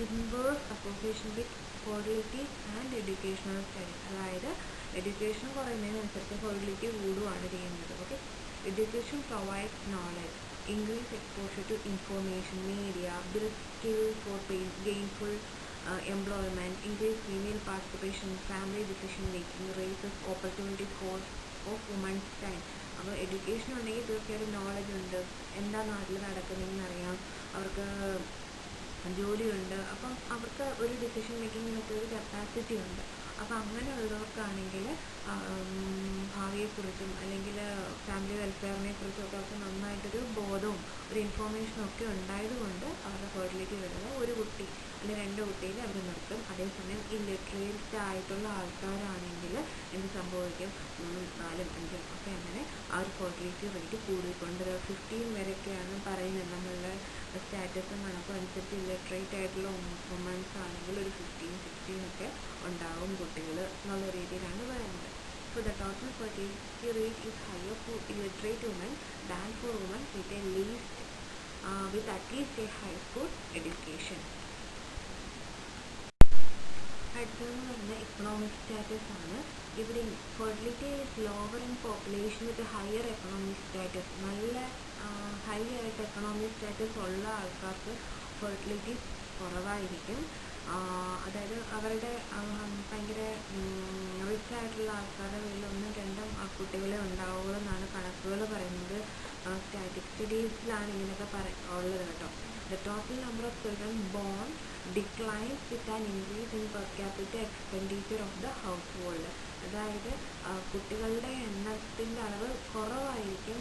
Speaker 1: inverse association with fertility and educational study. അതായത് എഡ്യൂക്കേഷൻ കുറയുന്നതിനനുസരിച്ച് ഫെർട്ടിലിറ്റി കൂടുകയാണ് ചെയ്യുന്നത്. Okay, education provides knowledge, increase exposure to information, media, build skills for gainful employment, increase female participation in family decision making, raises opportunity cost of women's time. അപ്പോൾ education ഉണ്ടെങ്കിൽ തീർച്ചയായിട്ടും knowledge ഉണ്ട്, എന്താ നാട്ടിൽ നടക്കുന്നതെന്ന് അറിയാം, അവർക്ക് ജോലിയുണ്ട്, അപ്പം അവർക്ക് ഒരു ഡിസിഷൻ മേക്കിങ്ങിനൊക്കെ ഒരു കപ്പാസിറ്റി ഉണ്ട്. അപ്പോൾ അങ്ങനെയുള്ളവർക്കാണെങ്കിൽ ഭാവിയെക്കുറിച്ചും അല്ലെങ്കിൽ ഫാമിലി വെൽഫെയറിനെ കുറിച്ചൊക്കെ അവർക്ക് നന്നായിട്ടൊരു ബോധവും ഒരു ഇൻഫോർമേഷനും ഒക്കെ ഉണ്ടായതുകൊണ്ട് അവരുടെ ഫെർട്ടിലിറ്റി വരുന്നത് ഒരു കുട്ടി അല്ലെങ്കിൽ 2 കുട്ടിയിൽ അവർ നിർത്തും. അതേസമയം ഇല്ലിറ്ററേറ്റ് ആയിട്ടുള്ള ആൾക്കാരാണെങ്കിൽ എന്ത് സംഭവിക്കും, 3, 4, 5 ഒക്കെ അങ്ങനെ ആ ഒരു ഫെർട്ടിലിറ്റി റേറ്റ് കൂടിക്കൊണ്ട് 15 വരെയൊക്കെയാണ് പറയുന്നത്. നമ്മളുടെ സ്റ്റാറ്റസും കണക്കും അനുസരിച്ച് ഇല്ലിറ്ററേറ്റ് ആയിട്ടുള്ള വുമൺസ് ആണെങ്കിൽ ഒരു 15, 16 ഒക്കെ ഉണ്ടാവും കുട്ടികൾ എന്നുള്ള രീതിയിലാണ് പറയുന്നത്. So the total fertility rate is higher for illiterate women than for women with at least a high school education. അടുത്തതെന്ന് പറഞ്ഞാൽ എക്കണോമിക് സ്റ്റാറ്റസ് ആണ്. ഇവിടെ fertility is lower in population with higher economic status. നല്ല high ആയിട്ട് economic status ഉള്ള ആൾക്കാർക്ക് fertility കുറവായിരിക്കും. അതായത് അവരുടെ ഭയങ്കര റിച്ച് ആയിട്ടുള്ള ആൾക്കാരുടെ വീട്ടിൽ 1-2 കുട്ടികളെ ഉണ്ടാവുള്ളൂ എന്നാണ് കണക്കുകൾ പറയുന്നത്. സ്റ്റാറ്റിക് സ്റ്റഡീസിലാണ് ഇങ്ങനെയൊക്കെ ഉള്ളത് കേട്ടോ. The total number of children born declines with an increase in per capita expenditure of the household. അതായത് കുട്ടികളുടെ എണ്ണത്തിൻ്റെ അളവ് കുറവായിരിക്കും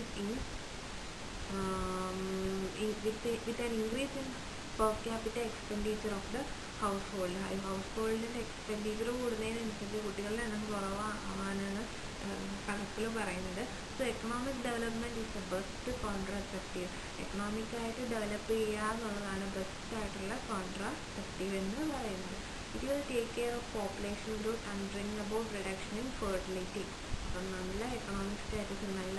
Speaker 1: with an increase in per capita expenditure of the household. ഹൗസ്ഹോൾഡിൻ്റെ എക്സ്പെൻഡിച്ചർ കൂടുന്നതിനനുസരിച്ച് കുട്ടികളുടെ എണ്ണം കുറവാകാനാണ് കണക്കിൽ പറയുന്നത്. So economic development is a best contraceptive. എക്കണോമിക്കായിട്ട് ഡെവലപ്പ് ചെയ്യുക എന്നുള്ളതാണ് ബെസ്റ്റ് ആയിട്ടുള്ള കോൺട്രാസെപ്റ്റീവ് എന്ന് പറയുന്നത്. It will take care of population growth and bring about reduction in fertility. അപ്പം നല്ല എക്കണോമിക് സ്റ്റാറ്റസ്, നല്ല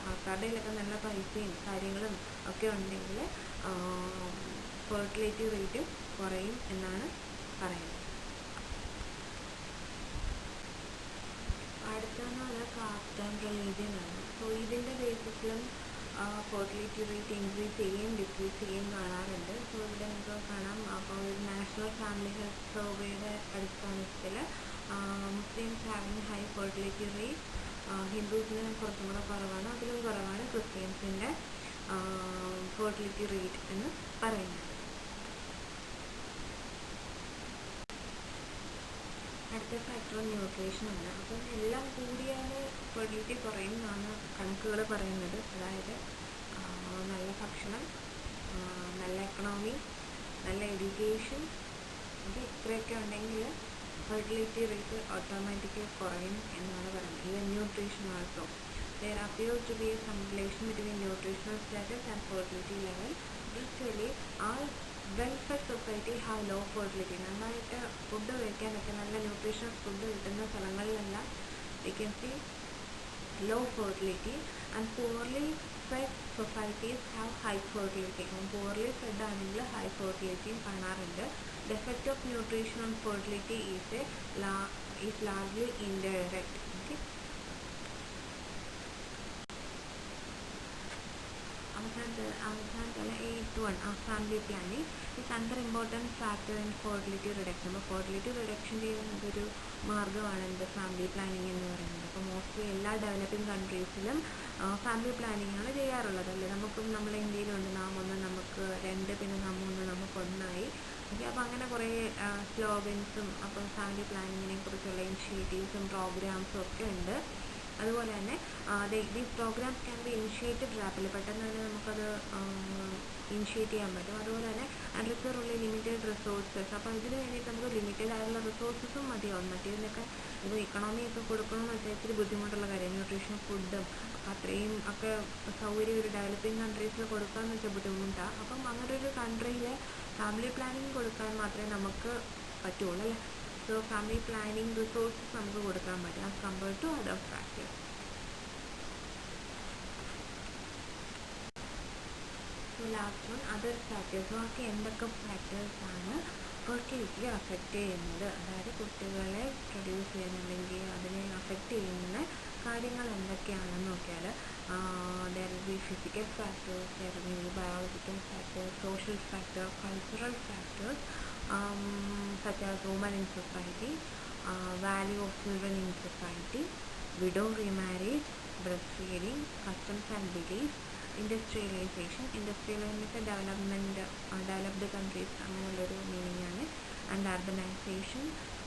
Speaker 1: ആൾക്കാരുടെ കയ്യിലൊക്കെ നല്ല പൈസയും കാര്യങ്ങളും ഒക്കെ ഉണ്ടെങ്കിൽ ഫെർട്ടിലിറ്റി റേറ്റ് കുറയും എന്നാണ് പറയുന്നത്. അടുത്തെന്ന് പറഞ്ഞാൽ കാസ്റ്റ് റിലീജിയനാണ്. സോ ഇതിൻ്റെ ബേസിസിലും ഫെർട്ടിലിറ്റി റേറ്റ് ഇൻക്രീസ് ചെയ്യുകയും ഡിക്രീസ് ചെയ്യുകയും കാണാറുണ്ട്. സോ ഇവിടെ നമുക്ക് കാണാം, അപ്പോൾ ഒരു നാഷണൽ ഫാമിലി ഹെൽത്ത് സർവേയുടെ അടിസ്ഥാനത്തിൽ Muslims having high fertility rate, ഹിന്ദുസിന് കുറച്ചും കൂടെ കുറവാണ്, അതിലും കുറവാണ് ക്രിസ്ത്യൻസിൻ്റെ ഫെർട്ടിലിറ്റി റേറ്റ് എന്ന് പറയുന്നത്. അടുത്ത ഫാക്ടർ ന്യൂട്രീഷനാണ്. അപ്പം എല്ലാം കൂടിയാണ് ഫെർട്ടിലിറ്റി കുറയുന്നതാണ് കണക്കുകൾ പറയുന്നത്. അതായത് നല്ല ഭക്ഷണം, നല്ല എക്കണോമി, നല്ല എഡ്യൂക്കേഷൻ, ഇത്രയൊക്കെ ഉണ്ടെങ്കിൽ ഫെർട്ടിലിറ്റി റേറ്റ് ഓട്ടോമാറ്റിക്കലി കുറയും എന്നാണ് പറയുന്നത്. Even nutrition also. There appears to be some relation between nutritional status and fertility level. Usually, all welfare society have low fertility. നന്നായിട്ട് ഫുഡ് കഴിക്കാനൊക്കെ നല്ല ന്യൂട്രീഷ്യസ് ഫുഡ് കിട്ടുന്ന സ്ഥലങ്ങളിലെല്ലാം we can see low fertility. And poorly fed societies have high fertility. Poorly fed ആണെങ്കിൽ high ഫെർട്ടിലിറ്റിയും കാണാറുണ്ട്. The effect of nutrition on fertility is largely indirect. Okay, അവസാനത്തെ 8-1 family planning is under important factor in fertility reduction. അപ്പോൾ fertility reduction ചെയ്യുന്നതൊരു മാർഗ്ഗമാണ് എന്ത് family planning എന്ന് പറയുന്നത്. അപ്പോൾ മോസ്റ്റ്ലി എല്ലാ ഡെവലപ്പിംഗ് കൺട്രീസിലും ഫാമിലി പ്ലാനിങ് ആണ് ചെയ്യാറുള്ളത് അല്ലേ. നമുക്കും നമ്മുടെ ഇന്ത്യയിലുണ്ട് നാം ഒന്ന് നമുക്ക് രണ്ട്, പിന്നെ നാം ഒന്ന് നമുക്ക് ഒന്നായി. ഓക്കെ, അപ്പോൾ അങ്ങനെ കുറേ സ്ലോഗൻസും അപ്പോൾ ഫാമിലി പ്ലാനിങ്ങിനെ കുറിച്ചുള്ള ഇനിഷ്യേറ്റീവ്സും പ്രോഗ്രാംസും ഒക്കെ ഉണ്ട്. അതുപോലെ തന്നെ these programs can be initiated rapidly. പെട്ടെന്ന് തന്നെ നമുക്കത് ഇനിഷ്യേറ്റ് ചെയ്യാൻ പറ്റും. അതുപോലെ തന്നെ ആൻഡ് റിക്വയർ ഉള്ള ലിമിറ്റഡ് റിസോഴ്സസ്. അപ്പോൾ ഇതിന് വേണ്ടിയിട്ട് നമുക്ക് ലിമിറ്റഡ് ആയിട്ടുള്ള റിസോഴ്സസും മതിയാവും. മറ്റേതിനൊക്കെ ഇത് ഇക്കണോമിയൊക്കെ കൊടുക്കണമെന്ന് വെച്ചാൽ ഇത്തിരി ബുദ്ധിമുട്ടുള്ള കാര്യം. ന്യൂട്രീഷൻ ഫുഡും അത്രയും ഒക്കെ സൗകര്യം ഒരു ഡെവലപ്പിംഗ് കൺട്രീസിൽ കൊടുക്കാമെന്ന് വെച്ചാൽ ബുദ്ധിമുട്ടാണ്. അപ്പം അങ്ങനെ ഒരു കൺട്രിയിൽ ഫാമിലി പ്ലാനിങ് കൊടുക്കാൻ മാത്രമേ നമുക്ക് പറ്റുള്ളൂ അല്ലേ. സോ ഫാമിലി പ്ലാനിങ് റിസോഴ്സസ് നമുക്ക് കൊടുക്കാൻ പറ്റും as compared to other factors. So last one other factors. ബാക്കി എന്തൊക്കെ ഫാക്ടേഴ്സാണ് ഫെർട്ടിലിറ്റി അഫക്റ്റ് ചെയ്യുന്നത്, അതായത് കുട്ടികളെ പ്രൊഡ്യൂസ് ചെയ്യുന്നുണ്ടെങ്കിൽ അതിനെ അഫക്റ്റ് ചെയ്യുന്ന കാര്യങ്ങൾ എന്തൊക്കെയാണെന്ന് നോക്കിയാൽ there will be physical factors, there will be biological factors, social factors, cultural factors such as women in society, value of children in society, widow remarriage, breastfeeding, customs and beliefs, industrialization. Industrialization developed countries അങ്ങനെയുള്ളൊരു meaning ആണ്. And urbanization,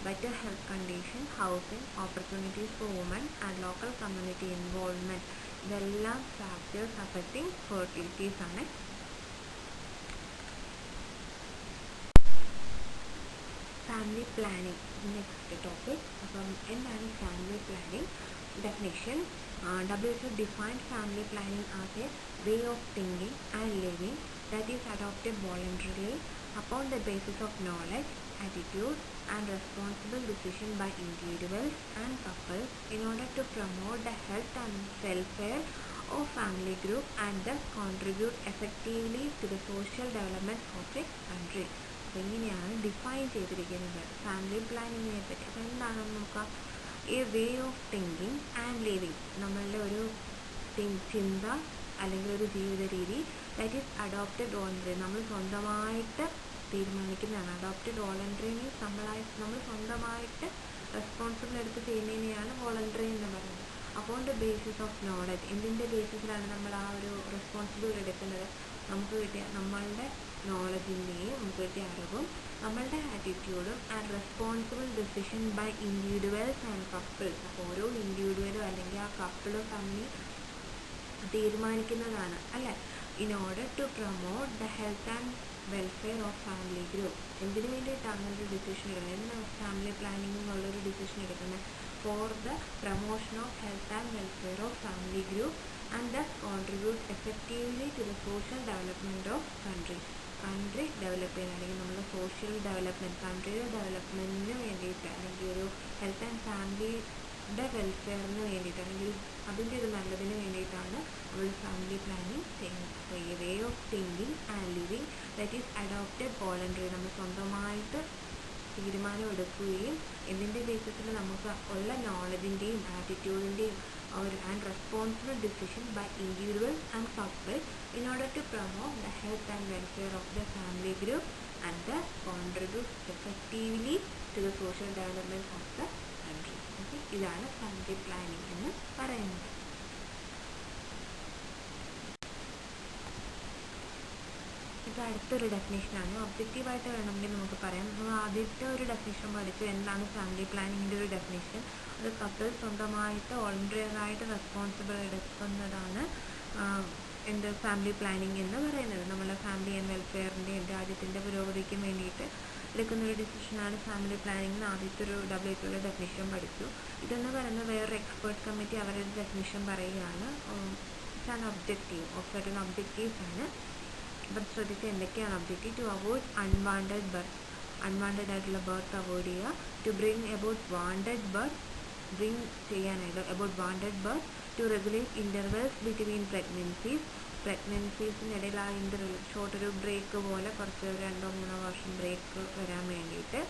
Speaker 1: better health condition, housing, opportunities for women and local community involvement. ഇതെല്ലാം factors affecting ഫെർട്ടിലിറ്റീസ് ആണ്. Family planning next topic. അപ്പം എന്താണ് family planning? Definition. WHO defined family planning as a way of thinking and living that is adopted voluntarily upon the basis of knowledge, attitude and responsible decision by individuals and couples in order to promote the health and welfare of family group and thus contribute effectively to the social development of a country. അപ്പോൾ ഇങ്ങനെയാണ് define ചെയ്തിരിക്കുന്നത് family പ്ലാനിങ്ങിനെ പറ്റി. അപ്പോൾ എന്താണെന്ന് നോക്കാം. A way of thinking and living, നമ്മളുടെ ഒരു ചിന്ത അല്ലെങ്കിൽ ഒരു ജീവിത രീതി ദാറ്റ് ഈസ് അഡോപ്റ്റഡ് വോളണ്ടറി, നമ്മൾ സ്വന്തമായിട്ട് തീരുമാനിക്കുന്നതാണ്. അഡോപ്റ്റഡ് വോളണ്ടറി മീൻസ് നമ്മൾ സ്വന്തമായിട്ട് റെസ്പോൺസിബിൾ എടുത്ത് ചെയ്യുന്നതിനെയാണ് വോളണ്ടറി എന്ന് പറയുന്നത്. അപ്പോൾ ദ ബേസിസ് ഓഫ് നോളജ്, എന്തിൻ്റെ ബേസിസിലാണ് നമ്മൾ ആ ഒരു റെസ്പോൺസിബിൾ എടുക്കുന്നത്? നമുക്ക് കിട്ടിയ നമ്മളുടെ നോളജിൻ്റെയും നമുക്ക് കിട്ടിയ അറിവും നമ്മളുടെ ആറ്റിറ്റ്യൂഡും and responsible decision by individuals and couples. അപ്പോൾ ഓരോ ഇൻഡിവിജ്വലും അല്ലെങ്കിൽ ആ കപ്പിളും തമ്മിൽ തീരുമാനിക്കുന്നതാണ് അല്ലേ. In order to promote the health and welfare of family group. എന്തിനു വേണ്ടിയിട്ടാണ് ഒരു ഡിസിഷൻ എടുക്കുന്നത്? എന്താണ് ഫാമിലി പ്ലാനിങ് എന്നുള്ളൊരു ഡിസിഷൻ എടുക്കുന്നത്? For the promotion of health and welfare of family group and thus contribute effectively to the social development of country. Country develop ചെയ്യാൻ അല്ലെങ്കിൽ നമ്മുടെ സോഷ്യൽ ഡെവലപ്മെൻറ്റ്, കൺട്രിയുടെ ഡെവലപ്മെൻറ്റിന് വേണ്ടിയിട്ട് അല്ലെങ്കിൽ ഒരു ഹെൽത്ത് ആൻഡ് ഫാമിലിയുടെ വെൽഫെയറിന് വേണ്ടിയിട്ട് അല്ലെങ്കിൽ അതിൻ്റെ ഒരു നല്ലതിന് വേണ്ടിയിട്ടാണ് നമ്മൾ ഫാമിലി പ്ലാനിങ് ചെയ്യുന്നത്. അപ്പോൾ ഈ way of thinking and living that is adopted voluntary, നമ്മൾ സ്വന്തമായിട്ട് തീരുമാനം എടുക്കുകയും ഇതിൻ്റെ ബേസിസിൽ നമുക്ക് ഉള്ള നോളജിൻ്റെയും ആറ്റിറ്റ്യൂഡിൻ്റെയും and responsible decision by individuals and couples in order to promote the health and welfare of the family group and thus contribute effectively to the social development of the country. Okay, ഇതാണ് family planning എന്ന് പറയുന്നത്. ഇപ്പോൾ അടുത്തൊരു ഡെഫിനേഷനാണ്. ഒബ്ജക്റ്റീവായിട്ട് വേണമെങ്കിൽ നമുക്ക് പറയാം. ആദ്യത്തെ ഒരു ഡെഫിനേഷൻ പഠിച്ചു, എന്താണ് ഫാമിലി പ്ലാനിങ്ങിൻ്റെ ഒരു ഡെഫിനേഷൻ. അത് കപ്പിൾ സ്വന്തമായിട്ട് വോളണ്ടറിയായിട്ട് റെസ്പോൺസിബിൾ എടുക്കുന്നതാണ് എന്ത് ഫാമിലി പ്ലാനിങ് എന്ന് പറയുന്നത്. നമ്മുടെ ഫാമിലി ആൻഡ് വെൽഫെയറിൻ്റെയും രാജ്യത്തിൻ്റെ പുരോഗതിക്കും വേണ്ടിയിട്ട് എടുക്കുന്നൊരു ഡിസിഷനാണ് ഫാമിലി പ്ലാനിങ്ങിന്. ആദ്യത്തെ ഒരു WHOയുടെ ഡെഫിനേഷൻ പഠിച്ചു. ഇതെന്ന് പറയുന്നത് വേറൊരു എക്സ്പേർട്ട് കമ്മിറ്റി അവരൊരു ഡെഫിനേഷൻ പറയുകയാണ്. ഒബ്ജക്റ്റീവ് ഓഫ് സർട്ടൻ ഒബ്ജക്റ്റീവ്സ് ആണ്. അപ്പം ശ്രദ്ധിക്കുക എന്തൊക്കെയാണ് objective. To avoid unwanted birth, unwanted ആയിട്ടുള്ള ബർത്ത് അവോയ്ഡ് ചെയ്യുക. To bring about wanted birth, bring ചെയ്യാനായിട്ട് about wanted birth. To regulate intervals between pregnancies, പ്രഗ്നൻസീസിനിടയിൽ ആ ഷോർട്ടൊരു ബ്രേക്ക് പോലെ കുറച്ച് 2-3 വർഷം ബ്രേക്ക് വരാൻ വേണ്ടിയിട്ട്.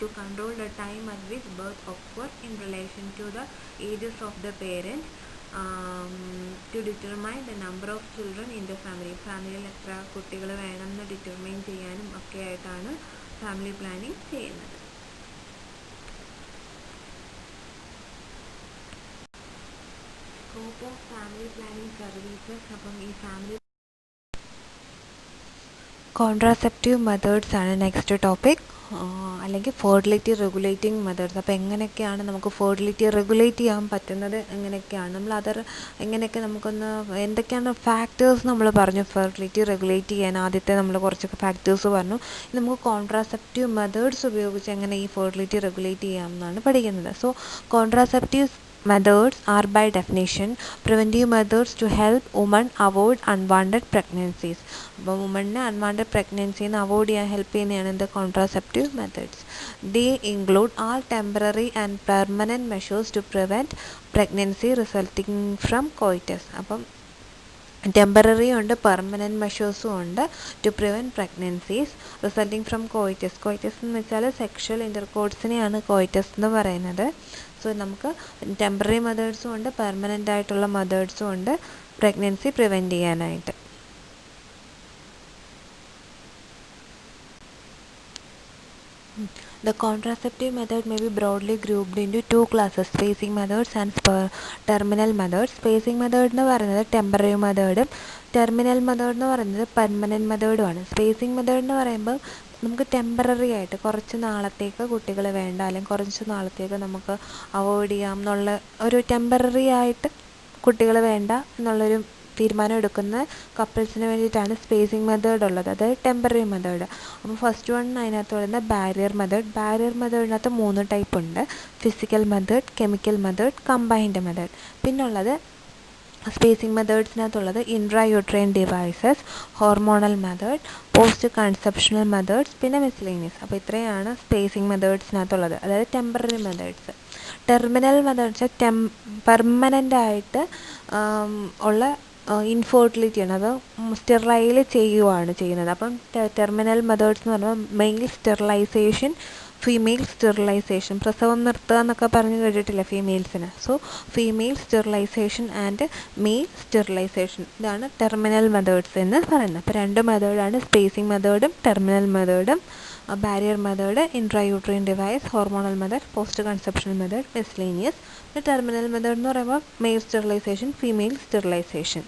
Speaker 1: To control the time at which birth occur in relation to the ages of the parent. To determine the number of children in the family, ഫാമിലിയിൽ എത്ര കുട്ടികൾ വേണമെന്ന് ഡിറ്റർമൈൻ ചെയ്യാനും ഒക്കെ ആയിട്ടാണ് ഫാമിലി പ്ലാനിങ് ചെയ്യുന്നത്. Scope of family planning services. അപ്പം ഈ ഫാമിലി കോൺട്രാസെപ്റ്റീവ് മെത്തേഡ്സ് ആണ് നെക്സ്റ്റ് ടോപ്പിക്, അല്ലെങ്കിൽ ഫെർട്ടിലിറ്റി റെഗുലേറ്റിംഗ് മെത്തേഡ്സ്. അപ്പോൾ എങ്ങനെയൊക്കെയാണ് നമുക്ക് ഫെർട്ടിലിറ്റി റെഗുലേറ്റ് ചെയ്യാൻ പറ്റുന്നത്, എങ്ങനെയൊക്കെയാണ് നമ്മൾ എങ്ങനെയൊക്കെ നമുക്കൊന്ന് എന്തൊക്കെയാണ് ഫാക്ടേഴ്സ് നമ്മൾ പറഞ്ഞു ഫെർട്ടിലിറ്റി റെഗുലേറ്റ് ചെയ്യാൻ. ആദ്യത്തെ നമ്മൾ കുറച്ചൊക്കെ ഫാക്ടേഴ്സ് പറഞ്ഞു. നമുക്ക് കോൺട്രാസെപ്റ്റീവ് മെത്തേഡ്സ് ഉപയോഗിച്ച് എങ്ങനെ ഈ ഫെർട്ടിലിറ്റി റെഗുലേറ്റ് ചെയ്യാം എന്നാണ് പഠിക്കുന്നത്. So contraceptive methods are by definition preventive methods to help women avoid unwanted pregnancies. അപ്പോൾ വുമണിനെ അൺവാണ്ടഡ് പ്രഗ്നൻസിന്ന് അവോയ്ഡ് ചെയ്യാൻ ഹെൽപ്പ് ചെയ്യുന്നതാണ് ഇത് contraceptive methods. They include all temporary and permanent measures to prevent pregnancy resulting from coitus. അപ്പം temporary ഉണ്ട്, permanent മെഷേഴ്സും ഉണ്ട്. To prevent pregnancies resulting from coitus. Coitus എന്ന് വെച്ചാൽ സെക്ഷൽ ഇൻ്റർകോഴ്സിനെയാണ് കോയിറ്റസ് എന്ന് പറയുന്നത്. സോ നമുക്ക് ടെമ്പററി മെത്തേഡ്സും ഉണ്ട്, പെർമനൻ്റ് ആയിട്ടുള്ള മെത്തേഡ്സും ഉണ്ട് പ്രഗ്നൻസി പ്രിവെൻറ്റ് ചെയ്യാനായിട്ട്. The contraceptive method may be broadly grouped into 2 classes, spacing methods and terminal methods. Spacing method എന്ന് പറയുന്നത് ടെമ്പററി മെത്തേഡും ടെർമിനൽ മെത്തേഡ് എന്ന് പറയുന്നത് പെർമനൻറ്റ് മെത്തേഡുമാണ്. സ്പേസിങ് മെത്തേഡ് എന്ന് പറയുമ്പോൾ നമുക്ക് ടെമ്പററി ആയിട്ട് കുറച്ച് നാളത്തേക്ക് കുട്ടികൾ വേണ്ട, അല്ലെങ്കിൽ കുറച്ച് നാളത്തേക്ക് നമുക്ക് അവോയ്ഡ് ചെയ്യാം എന്നുള്ള ഒരു ടെമ്പററി ആയിട്ട് കുട്ടികൾ വേണ്ട എന്നുള്ളൊരു തീരുമാനം എടുക്കുന്ന കപ്പിൾസിന് വേണ്ടിയിട്ടാണ് സ്പേസിങ് മെത്തേഡ് ഉള്ളത്. അത് ടെമ്പററി മെത്തേഡ്. അപ്പോൾ ഫസ്റ്റ് വൺ അതിനകത്ത് വരുന്ന ബാരിയർ മെത്തേഡ്. ബാരിയർ മെത്തേഡിനകത്ത് 3 ടൈപ്പ് ഉണ്ട്. Physical method, chemical method, combined method. പിന്നുള്ളത് സ്പേസിങ് മെത്തേഡ്സിനകത്തുള്ളത് intrauterine devices, hormonal method, post conceptional methods, പിന്നെ മിസ്ലേനിയസ്. അപ്പോൾ ഇത്രയാണ് സ്പേസിങ് മെത്തേഡ്സിനകത്തുള്ളത്, അതായത് temporary methods. Terminal methods permanent ആയിട്ട് ഉള്ള ഇൻഫെർട്ടിലിറ്റിയാണ്, അത് സ്റ്റെറിലൈൽ ചെയ്യുകയാണ് ചെയ്യുന്നത്. അപ്പം ടെർമിനൽ മെത്തേഡ്സ് എന്ന് പറയുമ്പോൾ മെയിൽ സ്റ്റെറിലൈസേഷൻ, ഫീമെയിൽ സ്റ്റെറിലൈസേഷൻ, പ്രസവം നിർത്തുക എന്നൊക്കെ പറഞ്ഞ് കേട്ടിട്ടില്ല ഫീമെയിൽസിന്. So female sterilisation and male sterilisation, ഇതാണ് ടെർമിനൽ മെത്തേഡ്സ് എന്ന് പറയുന്നത്. അപ്പോൾ 2 മെത്തേഡാണ്, സ്പേസിങ് മെത്തേഡും ടെർമിനൽ മെത്തേഡും. Barrier method, intrauterine device, hormonal method, post conceptional method, miscellaneous. പിന്നെ ടെർമിനൽ മെത്തേഡ് എന്ന് പറയുമ്പോൾ male sterilisation, female sterilisation.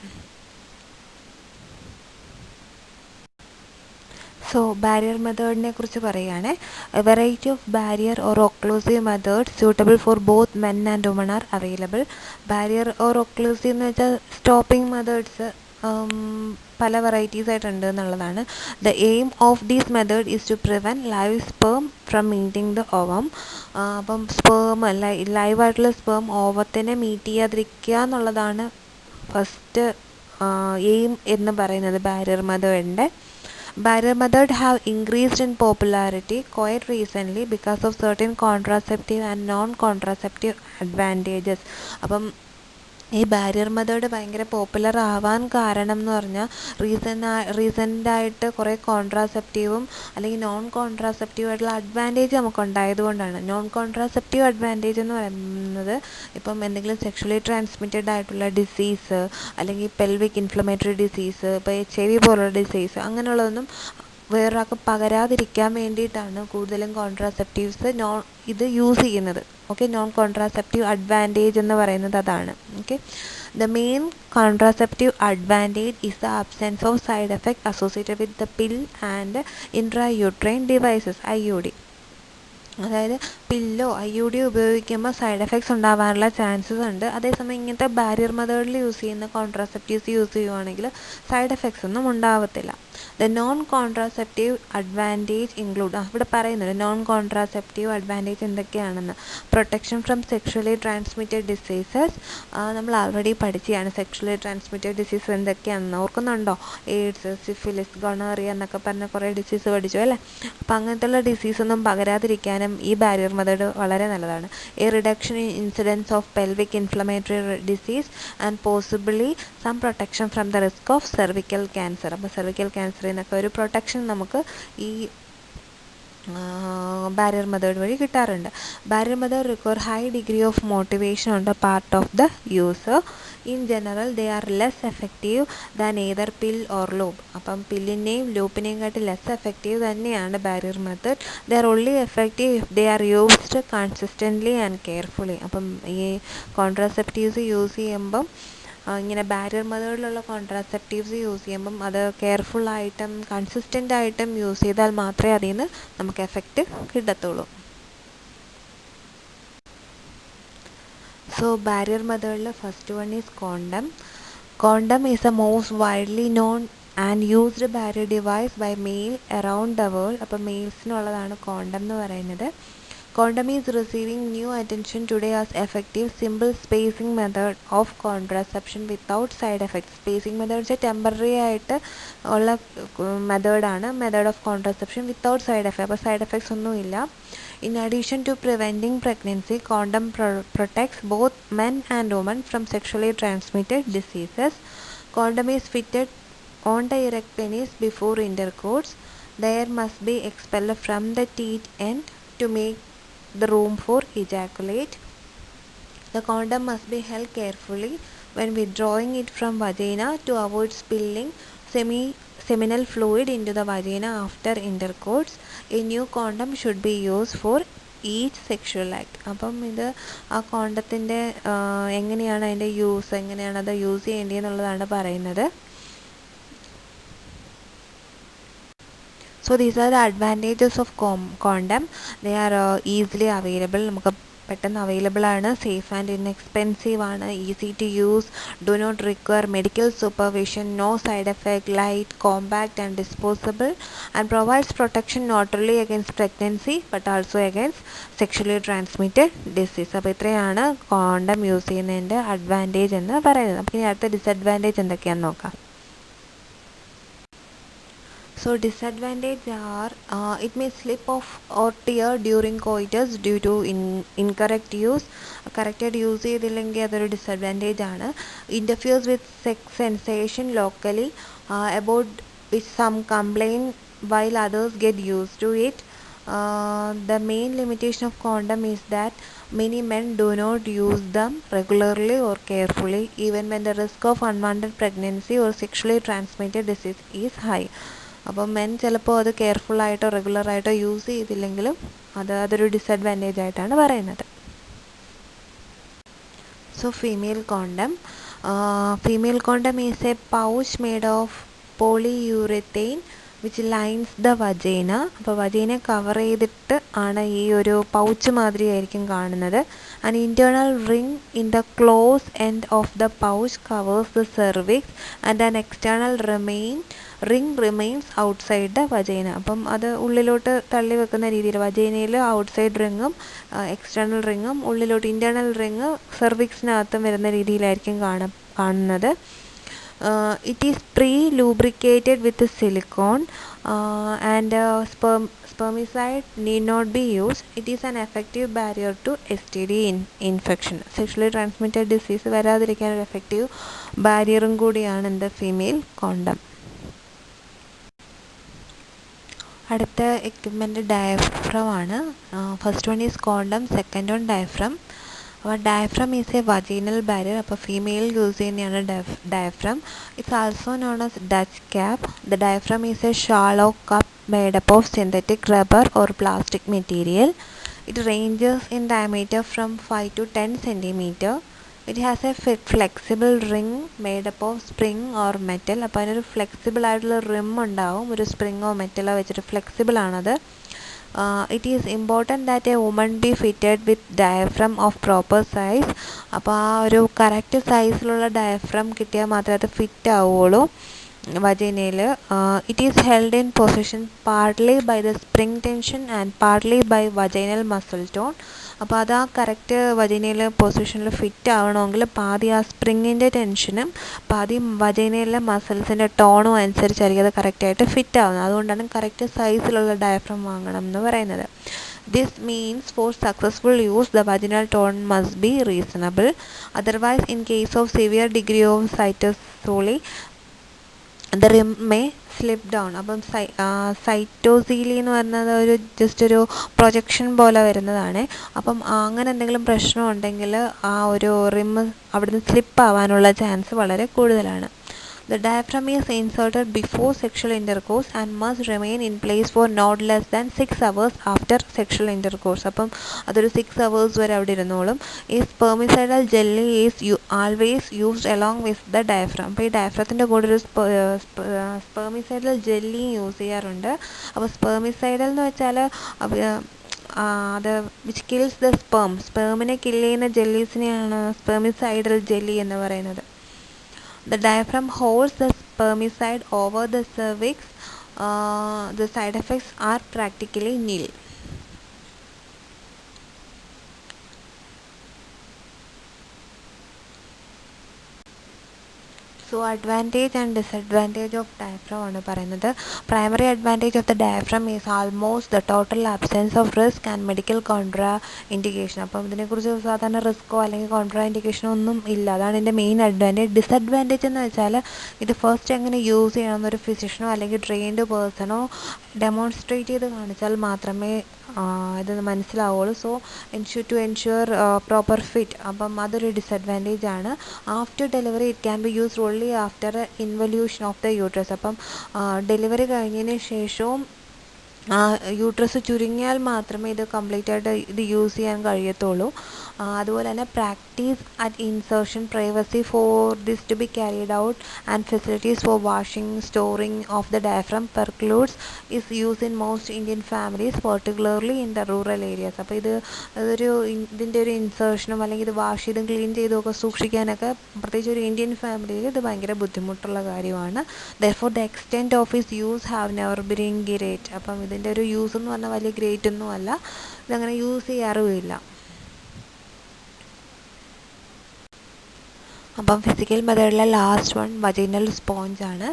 Speaker 1: So barrier മെത്തേഡിനെ കുറിച്ച് പറയുകയാണെ, a variety of barrier or occlusive methods suitable for both men and woman are available. Barrier or occlusive എന്ന് വെച്ചാൽ stopping methods പല varieties ആയിട്ടുണ്ട് എന്നുള്ളതാണ്. The aim of these method is to prevent live sperm from meeting the ovum. അപ്പം sperm ലൈവായിട്ടുള്ള sperm ഓവത്തിനെ meet ചെയ്യാതിരിക്കുക എന്നുള്ളതാണ് ഫസ്റ്റ് എയിം എന്ന് പറയുന്നത് ബാരിയർ മെത്തേഡിൻ്റെ. Barrier method have increased in popularity quite recently because of certain contraceptive and non-contraceptive advantages. അപ്പം ഈ ബാരിയർ മെത്തേഡ് ഭയങ്കര പോപ്പുലർ ആവാൻ കാരണം എന്ന് പറഞ്ഞാൽ റീസെൻ്റായിട്ട് കുറേ കോൺട്രാസെപ്റ്റീവും അല്ലെങ്കിൽ നോൺ കോൺട്രാസെപ്റ്റീവ് ആയിട്ടുള്ള അഡ്വാൻറ്റേജ് നമുക്ക് ഉണ്ടായതുകൊണ്ടാണ്. നോൺ കോൺട്രാസെപ്റ്റീവ് അഡ്വാൻറ്റേജ് എന്ന് പറയുന്നത് ഇപ്പം എന്തെങ്കിലും സെക്ഷലി ട്രാൻസ്മിറ്റഡ് ആയിട്ടുള്ള ഡിസീസ് അല്ലെങ്കിൽ പെൽവിക് ഇൻഫ്ലമേറ്ററി ഡിസീസ്, ഇപ്പോൾ HIV പോലുള്ള ഡിസീസ് അങ്ങനെയുള്ളതൊന്നും വേറൊരാൾക്ക് പകരാതിരിക്കാൻ വേണ്ടിയിട്ടാണ് കൂടുതലും കോൺട്രാസെപ്റ്റീവ്സ് ഇത് യൂസ് ചെയ്യുന്നത്. ഓക്കെ, നോൺ കോൺട്രാസെപ്റ്റീവ് അഡ്വാൻറ്റേജ് എന്ന് പറയുന്നത് അതാണ്. Okay, the main contraceptive advantage is the absence of side effect associated with the pill and intrauterine devices IUD. അതായത് പില്ലോ IUD ഉപയോഗിക്കുമ്പോൾ സൈഡ് എഫക്ട്സ് ഉണ്ടാവാനുള്ള ചാൻസസ് ഉണ്ട്. അതേസമയം ഇങ്ങനത്തെ ബാരിയർ മെത്തേഡിൽ യൂസ് ചെയ്യുന്ന കോൺട്രാസെപ്റ്റീവ്സ് യൂസ് ചെയ്യുവാണെങ്കിൽ സൈഡ് എഫക്ട്സ് ഒന്നും ഉണ്ടാവത്തില്ല. The non contraceptive advantage include, ഇവിടെ പറയുന്നുണ്ട് നോൺ കോൺട്രാസെപ്റ്റീവ് അഡ്വാൻറ്റേജ് എന്തൊക്കെയാണെന്ന്. Protection from sexually transmitted diseases, നമ്മൾ ആൾറെഡി പഠിച്ചതാണ് സെക്ഷലി ട്രാൻസ്മിറ്റഡ് ഡിസീസ് എന്തൊക്കെയാണെന്ന്. ഓർക്കുന്നുണ്ടോ? എയ്ഡ്സ്, സിഫിലിസ്, ഗൊണോറിയ എന്നൊക്കെ പറഞ്ഞ കുറേ ഡിസീസ് പഠിച്ചു അല്ലേ? അപ്പോൾ അങ്ങനത്തെയുള്ള ഡിസീസൊന്നും പകരാതിരിക്കാനും ഈ ബാരിയർ മെത്തേഡ് വളരെ നല്ലതാണ്. A reduction in incidence of pelvic inflammatory disease and possibly some protection from the risk of cervical cancer. അപ്പോൾ സെർവിക്കൽ ക്യാൻസറിൽ നിന്നൊക്കെ ഒരു പ്രൊട്ടക്ഷൻ നമുക്ക് ഈ ബാരിയർ മെത്തേഡ് വഴി കിട്ടാറുണ്ട്. Barrier method require high degree of motivation on the part of the user. In general they are less effective than either pill or loop. അപ്പം പില്ലിനെയും ലൂപ്പിനെയും കാട്ടി ലെസ് എഫക്റ്റീവ് തന്നെയാണ് barrier method. They are only effective if they are used consistently and carefully. അപ്പം ഈ contraceptives use ചെയ്യുമ്പം ഇങ്ങനെ barrier മെത്തേഡിലുള്ള contraceptives use ചെയ്യുമ്പം അത് കെയർഫുള്ളായിട്ടും കൺസിസ്റ്റൻ്റായിട്ടും യൂസ് ചെയ്താൽ മാത്രമേ അതിൽ നിന്ന് നമുക്ക് എഫക്റ്റ് കിട്ടത്തുള്ളൂ. സോ ബാരിയർ മെത്തേഡിൽ first one is condom. Condom is the most widely known and used barrier device by male around the world. അപ്പോൾ മെയിൽസിനുള്ളതാണ് കോണ്ടം എന്ന് പറയുന്നത്. Condom is receiving new attention today as effective, simple spacing method of contraception without side effects. Spacing method is temporary ആയിട്ട് ഉള്ള മെത്തേഡാണ്, method of contraception without side effect. അപ്പോൾ side effects ഒന്നുമില്ല. In addition to preventing pregnancy, condom protects both men and women from sexually transmitted diseases. Condom is fitted on the erect penis before intercourse. The air must be expelled from the teat end to make the room for ejaculate. The condom must be held carefully when withdrawing it from vagina to avoid spilling seminal fluid into the vagina after intercourse. A new condom should be used for each sexual act. അപ്പം ഇത് ആ കോണ്ടത്തിൻ്റെ എങ്ങനെയാണ് അതിൻ്റെ use, എങ്ങനെയാണ് അത് use ചെയ്യേണ്ടതെന്നുള്ളതാണ് പറയുന്നത്. So these are the advantages of condom. They are easily available. നമുക്ക് പെട്ടെന്ന് അവൈലബിൾ ആണ്, സേഫ് ആൻഡ് ഇൻഎക്സ്പെൻസീവ് ആണ്, easy to use, do not require medical supervision, no side effect, light, compact and disposable, and provides protection not only against pregnancy but also against sexually transmitted disease. അപ്പോൾ ഇത്രയാണ് condom use ചെയ്യുന്നതിൻ്റെ advantage എന്ന് പറയുന്നത്. നമുക്ക് ഇനി അടുത്ത disadvantage എന്തൊക്കെയാണെന്ന് നോക്കാം. So disadvantage are it may slip off or tear during coitus due to incorrect use. Corrected use ചെയ്തില്ലെങ്കിൽ അതൊരു ഡിസഡ്വാൻറ്റേജ് ആണ്. Interferes with sex sensation locally, about which some complain while others get used to it. The main limitation of condom is that many men do not use them regularly or carefully, even when the risk of unwanted pregnancy or sexually transmitted disease is high. അപ്പോൾ men ചിലപ്പോൾ അത് കെയർഫുള്ളായിട്ടോ റെഗുലറായിട്ടോ use ചെയ്തില്ലെങ്കിലും അതൊരു disadvantage ആയിട്ടാണ് പറയുന്നത്. So female condom is a pouch made of polyurethane which lines the vagina. അപ്പോൾ വജൈനെ cover ചെയ്തിട്ട് ആണ് ഈ ഒരു പൗച്ച് മാതിരി ആയിരിക്കും കാണുന്നത്. An internal ring in the close end of the pouch covers the cervix and an external ring remains outside the vagina. അപ്പം അത് ഉള്ളിലോട്ട് തള്ളി വെക്കുന്ന രീതിയിൽ വജൈനയിൽ ഔട്ട്സൈഡ് റിങ്ങും എക്സ്റ്റേണൽ റിങ്ങും ഉള്ളിലോട്ട് ഇൻറ്റേർണൽ റിങ് സെർവിക്സിനകത്തും വരുന്ന രീതിയിലായിരിക്കും കാണുന്നത്. It is pre-lubricated with silicone, and spermicide need not be used. It is an effective barrier to STD infection. Sexually transmitted disease വരാതിരിക്കാൻ ഒരു എഫക്റ്റീവ് ബാരിയറും കൂടിയാണ് എന്ത് ഫീമെയിൽ കോണ്ടം. അടുത്ത എക്യുപ്മെൻറ്റ് ഡയഫ്രം ആണ്. First one is condom, second one diaphragm. അപ്പോൾ diaphragm is a vaginal barrier. അപ്പോൾ female use ചെയ്യുന്നതാണ് diaphragm. It's also known as Dutch cap. The diaphragm is a shallow cup made up of synthetic rubber or plastic material. It ranges in diameter from 5 to 10 centimeter. It has a flexible ring made up of spring or metal. അപ്പോൾ അതിനൊരു flexible ആയിട്ടുള്ള റിം ഉണ്ടാവും, ഒരു സ്പ്രിങ്ങോ മെറ്റലോ വെച്ചിട്ട് flexible ആണത്. It is important that a woman be fitted with diaphragm of proper size. അപ്പോൾ ആ ഒരു കറക്റ്റ് സൈസിലുള്ള ഡയഫ്രം കിട്ടിയാൽ മാത്രമേ അത് ഫിറ്റ് ആവുകയുള്ളൂ വജൈനയിൽ. It is held in position partly by the spring tension and partly by vaginal muscle tone. അപ്പോൾ അത് ആ കറക്റ്റ് വജൈനയിൽ പൊസിഷനിൽ ഫിറ്റ് ആവണമെങ്കിൽ പാതി ആ സ്പ്രിങ്ങിൻ്റെ ടെൻഷനും പാതി വജൈനയിലെ മസിൽസിൻ്റെ ടോണും അനുസരിച്ചായിരിക്കും അത് കറക്റ്റായിട്ട് ഫിറ്റ് ആവുന്നത്. അതുകൊണ്ടാണ് കറക്റ്റ് സൈസിലുള്ള ഡയഫ്രം വാങ്ങണം എന്ന് പറയുന്നത്. This means for successful use the vaginal tone must be reasonable. Otherwise, in case of severe degree of cytosoli, the rim may slip down. അപ്പം സൈറ്റോസീലി എന്ന് പറയുന്നത് ഒരു ജസ്റ്റ് ഒരു പ്രൊജക്ഷൻ പോലെ വരുന്നതാണ്. അപ്പം അങ്ങനെ എന്തെങ്കിലും പ്രശ്നം ഉണ്ടെങ്കിൽ ആ ഒരു റിം അവിടുന്ന് സ്ലിപ്പ് ആവാനുള്ള ചാൻസ് വളരെ കൂടുതലാണ്. The diaphragm is inserted before sexual intercourse and must remain in place for not less than 6 hours after sexual intercourse. അപ്പം അതൊരു 6 hours വരെ അവിടെ ഇരുന്നോളും. ഈ spermicidal jelly is always used along with the diaphragm. അപ്പോൾ ഈ ഡയഫ്രത്തിൻ്റെ കൂടെ ഒരു spermicidal jelly യൂസ് ചെയ്യാറുണ്ട്. അപ്പോൾ spermicidal എന്ന് വെച്ചാൽ അത് വിച്ച് കിൽസ് ദ സ്പേമിനെ കില്ല് ചെയ്യുന്ന ജെല്ലീസിനെയാണ് spermicidal jelly എന്ന് പറയുന്നത്. The diaphragm holds the spermicide over the cervix. The side effects are practically nil. So advantage and disadvantage of diaphragm ആണ് പറയുന്നത്. Primary advantage of the diaphragm is almost the total absence of risk and medical contraindication. അപ്പം ഇതിനെക്കുറിച്ച് സാധാരണ റിസ്ക്കോ അല്ലെങ്കിൽ കോൺട്രാഇൻഡിക്കേഷനോ ഒന്നും ഇല്ല. അതാണ് ഇതിൻ്റെ മെയിൻ അഡ്വാൻറ്റേജ്. ഡിസഡ്വാൻറ്റേജ് എന്ന് വെച്ചാൽ ഇത് ഫസ്റ്റ് എങ്ങനെ യൂസ് ചെയ്യണമെന്നൊരു ഫിസിഷ്യനോ അല്ലെങ്കിൽ ട്രെയിൻഡ് പേഴ്സണോ ഡെമോൺസ്ട്രേറ്റ് ചെയ്ത് കാണിച്ചാൽ മാത്രമേ ഇത് മനസ്സിലാവുള്ളൂ. So to ensure proper fit. അപ്പം അതൊരു ഡിസഡ്വാൻറ്റേജ് ആണ്. After delivery it can be used only after involution of the uterus. അപ്പം ഡെലിവറി കഴിഞ്ഞതിന് ശേഷവും യൂട്രസ് ചുരുങ്ങിയാൽ മാത്രമേ ഇത് കംപ്ലീറ്റ് ആയിട്ട് ഇത് യൂസ് ചെയ്യാൻ കഴിയത്തുള്ളൂ. അതുപോലെ തന്നെ practice at insertion privacy for this to be carried out and facilities for washing storing of the diaphragm precludes is use in most Indian families particularly in the rural areas. അപ്പോൾ ഇതിൻ്റെ ഒരു ഇൻസേർഷനും അല്ലെങ്കിൽ ഇത് wash ചെയ്തും clean ചെയ്തും ഒക്കെ സൂക്ഷിക്കാനൊക്കെ പ്രത്യേകിച്ച് ഒരു ഇന്ത്യൻ ഫാമിലിയിൽ ഇത് ഭയങ്കര ബുദ്ധിമുട്ടുള്ള കാര്യമാണ്. Therefore the extent of is use have never been great. അപ്പം ഇതിൻ്റെ ഒരു യൂസ് എന്ന് പറഞ്ഞാൽ വലിയ ഗ്രേറ്റ് ഒന്നും അല്ല, ഇതങ്ങനെ യൂസ് ചെയ്യാറുമില്ല. അപ്പം ഫിസിക്കൽ മെത്തേഡിലെ ലാസ്റ്റ് വൺ വജൈനൽ സ്പോഞ്ച് ആണ്.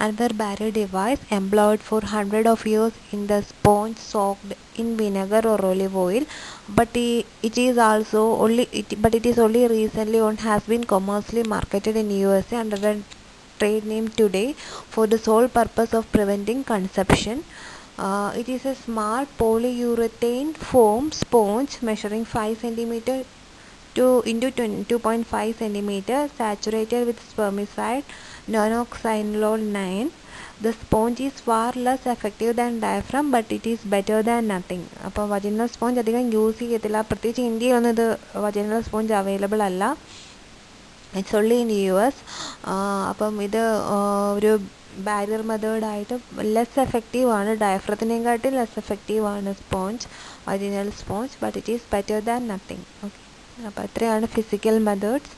Speaker 1: Another barrier device employed for 100 of years in the sponge soaked in vinegar or olive oil, but it is only recently on has been commercially marketed in USA under the trade name today for the sole purpose of preventing conception. It is a small polyurethane foam sponge measuring 5 cm into 2.5 cm, saturated with spermicide nonoxynol 9. The sponge is far less effective than diaphragm, but it is better than nothing. അപ്പോൾ vaginal sponge അധികം use ചെയ്യത്തില്ല. പ്രത്യേകിച്ച് ഇന്ത്യയിലൊന്നും ഇത് vaginal sponge available അല്ല. It's only in US. അപ്പം ഇത് ഒരു ബാരിയർ മെത്തേഡായിട്ട് ലെസ് എഫക്റ്റീവാണ്, ഡയഫ്രത്തിനെക്കാട്ടി ലെസ് എഫക്റ്റീവാണ് sponge, vaginal sponge, but it is better than nothing. Okay, അപ്പോൾ ഇത്രയാണ് ഫിസിക്കൽ മെത്തേഡ്സ്.